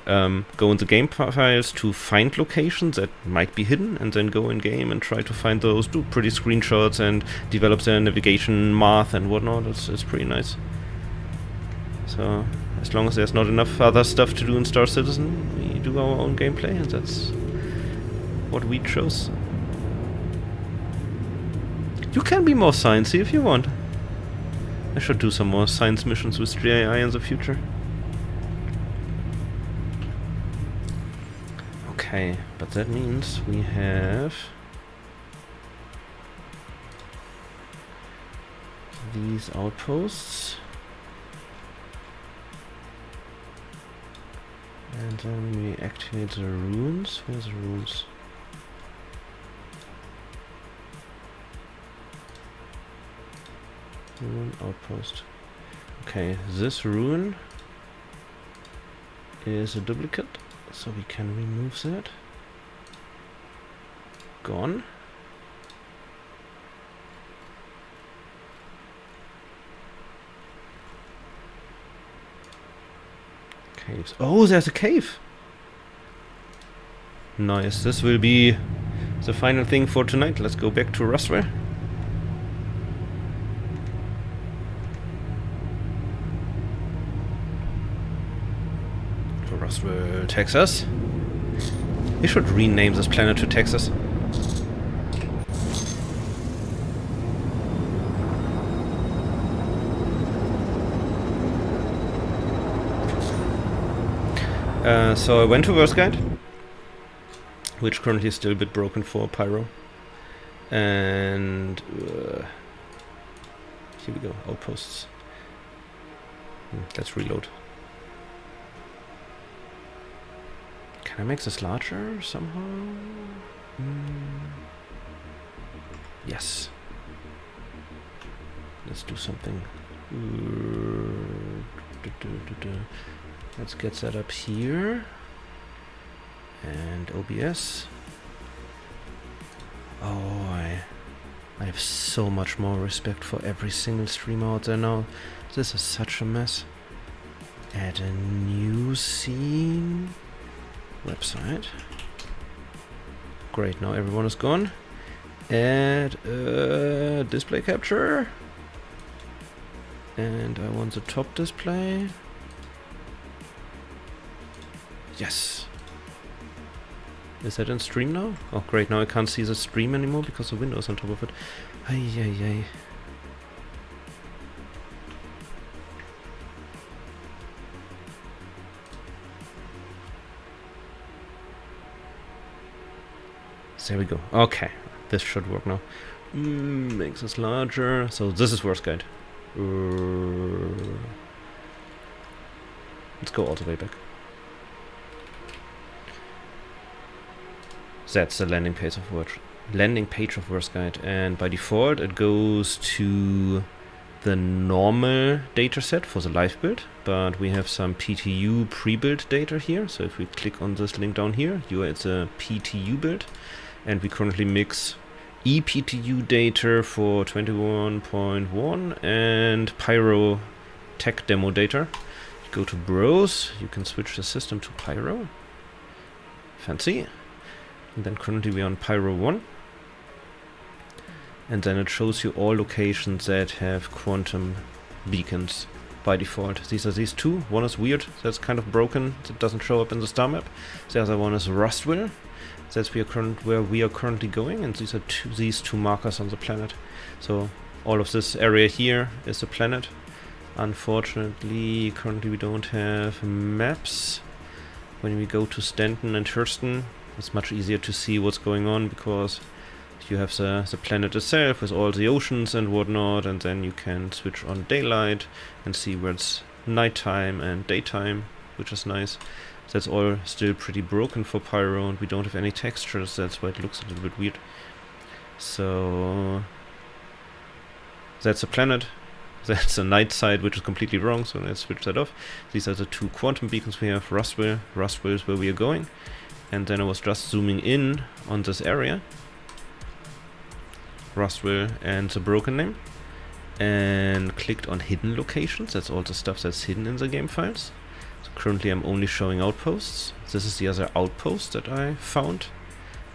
Speaker 1: go in the game files to find locations that might be hidden, and then go in game and try to find those, do pretty screenshots, and develop their navigation math and whatnot. It's pretty nice. So as long as there's not enough other stuff to do in Star Citizen, we do our own gameplay, and that's what we chose. You can be more sciencey if you want. I should do some more science missions with GII in the future. Okay, but that means we have these outposts. And then we activate the runes. Where's the runes? Rune outpost. Okay, this rune is a duplicate, so we can remove that. Gone. Caves. Oh, there's a cave! Nice. This will be the final thing for tonight. Let's go back to Roswell. Roswell, Texas. We should rename this planet to Texas. So I went to VerseGuide, which currently is still a bit broken for Pyro. And here we go, outposts. Let's reload. Can I make this larger somehow? Yes. Let's do something. Let's get that up here. And OBS. Oh, I have so much more respect for every single streamer out there now. This is such a mess. Add a new scene. Website. Great, now everyone is gone. Add a display capture. And I want the top display. Yes. Is that in stream now? Oh great, now I can't see the stream anymore because the window is on top of it. Ay, ay, ay. There we go. Okay, this should work now. Makes us larger. So this is VerseGuide. Let's go all the way back. That's the landing page of VerseGuide, and by default it goes to the normal data set for the live build, but we have some PTU pre-built data here. So if we click on this link down here, it's a PTU build, and we currently mix ePTU data for 21.1 and Pyro tech demo data. Go to browse, you can switch the system to Pyro. Fancy. And then currently we're on Pyro 1. And then it shows you all locations that have quantum beacons by default. These are these two. One is weird, that's kind of broken, it doesn't show up in the star map. The other one is Roswell. That's where we are currently going, and these are these two markers on the planet. So all of this area here is a planet. Unfortunately, currently we don't have maps. When we go to Stanton and Hurston, it's much easier to see what's going on, because you have the planet itself with all the oceans and whatnot, and then you can switch on daylight and see where it's nighttime and daytime, which is nice. That's all still pretty broken for Pyro, and we don't have any textures, that's why it looks a little bit weird. So that's a planet. That's a night side, which is completely wrong, so let's switch that off. These are the two quantum beacons we have. Roswell is where we are going. And then I was just zooming in on this area. Roswell and the broken name. And clicked on hidden locations. That's all the stuff that's hidden in the game files. So currently I'm only showing outposts. This is the other outpost that I found,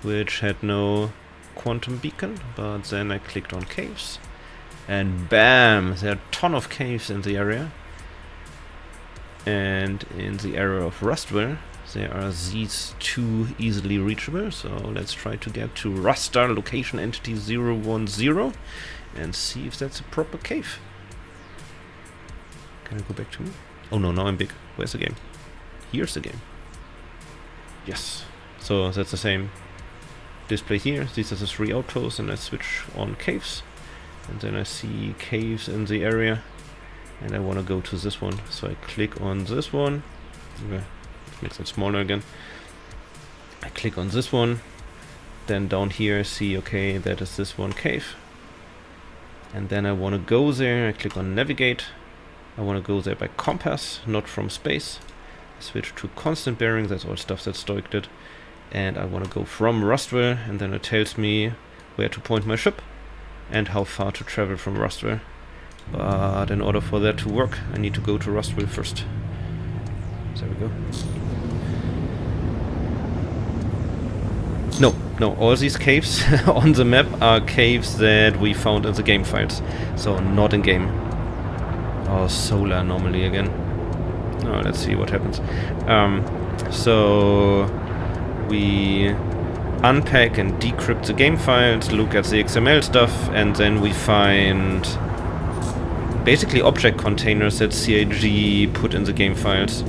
Speaker 1: which had no quantum beacon, but then I clicked on caves. And bam! There are a ton of caves in the area. And in the area of Roswell, there are these two easily reachable. So let's try to get to Rastar location entity 010 and see if that's a proper cave. Can I go back to me? Oh no, now I'm big. Where's the game? Here's the game. Yes. So that's the same display here. These are the three outposts, and I switch on caves. And then I see caves in the area, and I want to go to this one. So I click on this one. Okay. Makes it smaller again. I click on this one. Then down here I see, okay, that is this one cave. And then I want to go there. I click on navigate. I want to go there by compass, not from space. I switch to constant bearing. That's all stuff that Stoic did. And I want to go from Roswell, and then it tells me where to point my ship and how far to travel from Roswell. But in order for that to work, I need to go to Roswell first. There we go. No, all these caves on the map are caves that we found in the game files. So not in game. Oh, solar anomaly again. Oh, let's see what happens. So we unpack and decrypt the game files, look at the XML stuff, and then we find basically object containers that CAG put in the game files.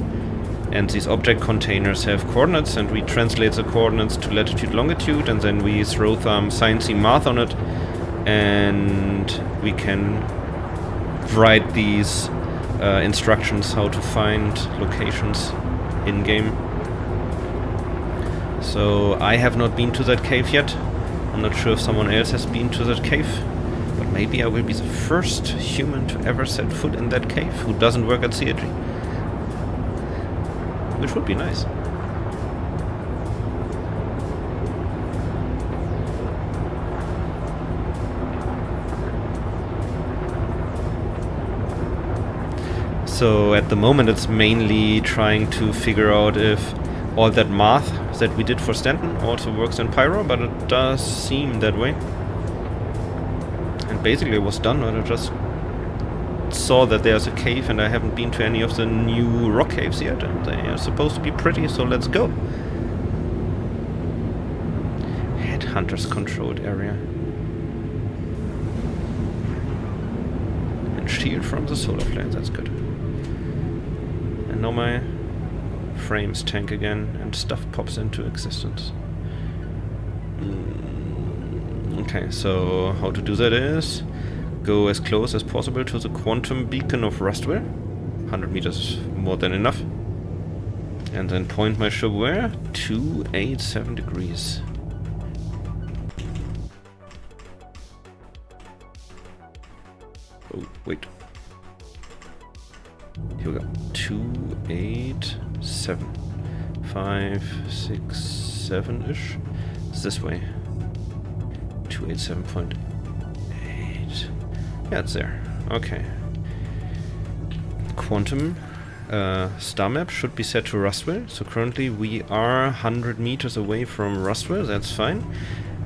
Speaker 1: And these object containers have coordinates, and we translate the coordinates to latitude, longitude, and then we throw some sciencey math on it, and we can write these instructions how to find locations in-game. So I have not been to that cave yet. I'm not sure if someone else has been to that cave, but maybe I will be the first human to ever set foot in that cave who doesn't work at CAG. Which would be nice. So at the moment it's mainly trying to figure out if all that math that we did for Stanton also works in Pyro, but it does seem that way. And basically it was done, but I just saw that there's a cave, and I haven't been to any of the new rock caves yet, and they are supposed to be pretty, so let's go. Headhunters controlled area. And shield from the solar flare, that's good. And now my frames tank again, and stuff pops into existence. Okay, so how to do that is go as close as possible to the quantum beacon of Rustwell. 100 meters is more than enough. And then point my ship where? 287 degrees. Oh, wait. Here we go. 287. 5, 6, 7-ish. It's this way. 287.8. Yeah, it's there. Okay. Quantum star map should be set to Rustwell. So currently we are 100 meters away from Rustwell. That's fine.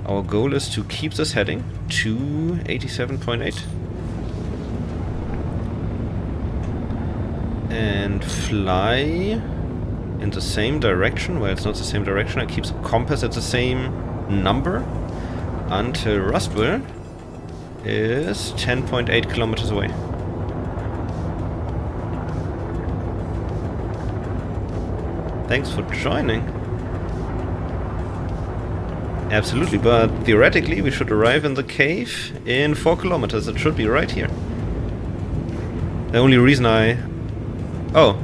Speaker 1: Our goal is to keep this heading to 87.8. And fly in the same direction. Well, it's not the same direction. I keep the compass at the same number until Rustwell is 10.8 kilometers away. Thanks for joining. Absolutely, but theoretically we should arrive in the cave in 4 kilometers. It should be right here. The only reason Oh,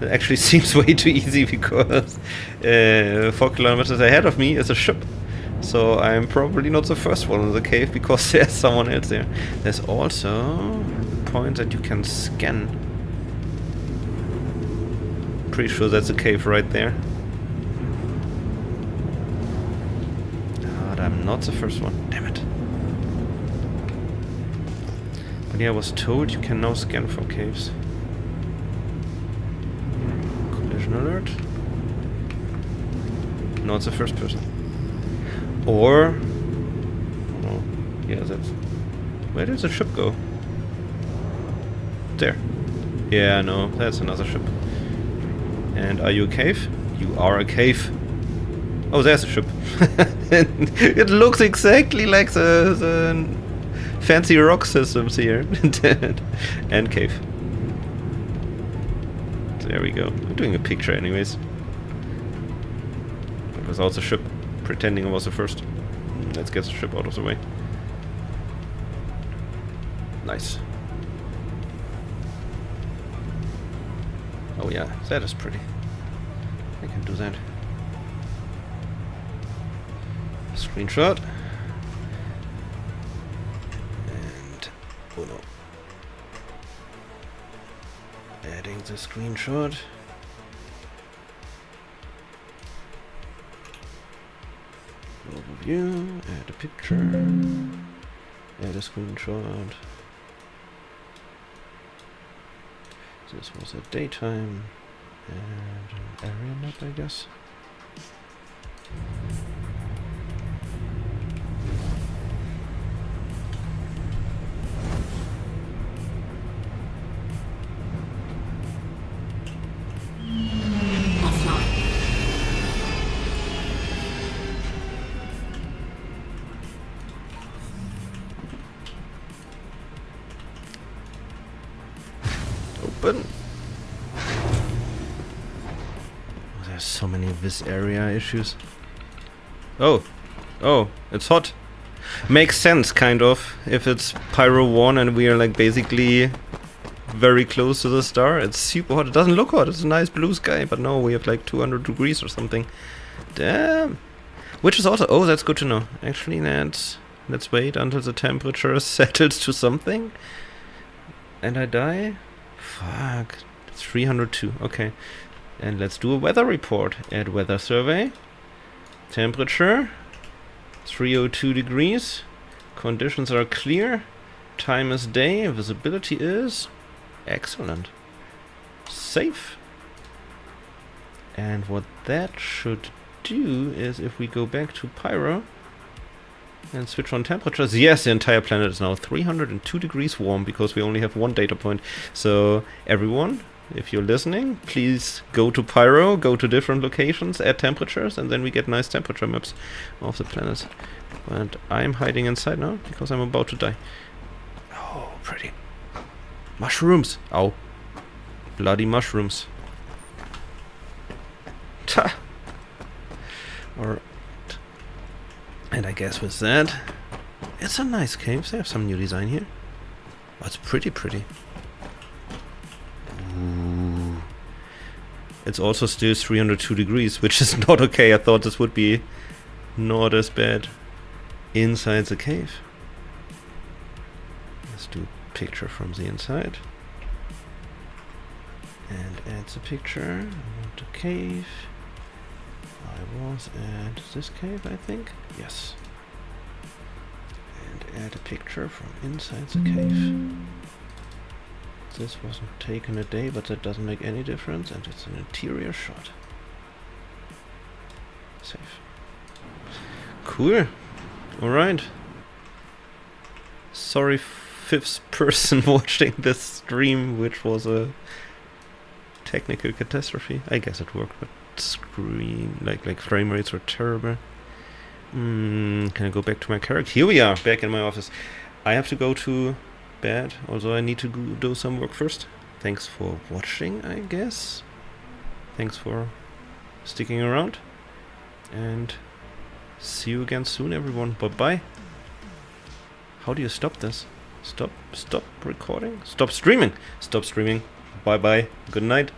Speaker 1: it actually seems way too easy because 4 kilometers ahead of me is a ship. So I'm probably not the first one in the cave because there's someone else there. There's also a point that you can scan. Pretty sure that's a cave right there. But I'm not the first one. Damn it. But yeah, I was told you can now scan for caves. Collision alert. No, it's the first person. Or... oh, yeah, that's... where did the ship go? There. Yeah, no, that's another ship. And are you a cave? You are a cave. Oh, there's a ship. It looks exactly like the fancy rock systems here. And cave. There we go. I'm doing a picture anyways. But without the ship. Pretending I was the first. Let's get the ship out of the way. Nice. Oh yeah, that is pretty. I can do that. Screenshot. And... oh no. Adding the screenshot. Overview, add a picture, add a screenshot. This was at daytime, and an area map, I guess.
Speaker 3: Offline.
Speaker 1: many this area issues. Oh, it's hot. Makes sense, kind of. If it's Pyro 1 and we are like basically very close to the star, it's super hot. It doesn't look hot, it's a nice blue sky, but no, we have like 200 degrees or something. Damn. Which is also, oh, that's good to know. Actually, let's wait until the temperature settles to something. And I die? Fuck. 302, okay. And let's do a weather report. Add weather survey. Temperature 302 degrees. Conditions are clear. Time is day. Visibility is excellent. Safe. And what that should do is if we go back to Pyro and switch on temperatures, yes, the entire planet is now 302 degrees warm because we only have one data point. So everyone, if you're listening, please go to Pyro, go to different locations, add temperatures, and then we get nice temperature maps of the planet. And I'm hiding inside now because I'm about to die. Oh, pretty. Mushrooms! Ow. Bloody mushrooms. Ta! Alright. And I guess with that, it's a nice cave. They have some new design here. Oh, it's pretty. Ooh. It's also still 302 degrees, which is not okay. I thought this would be not as bad inside the cave. Let's do a picture from the inside. And add the picture. I want a cave. I was at this cave, I think. Yes. And add a picture from inside the cave. This wasn't taken a day, but that doesn't make any difference, and it's an interior shot. Safe. Cool. Alright. Sorry, fifth person watching this stream, which was a technical catastrophe. I guess it worked, but screen like frame rates were terrible. Can I go back to my character? Here we are, back in my office. I have to go to bed, although I need to do some work first. Thanks for watching, I guess. Thanks for sticking around, and see you again soon, everyone. Bye bye. How do you stop this? Stop recording? Stop streaming. Bye bye. Good night.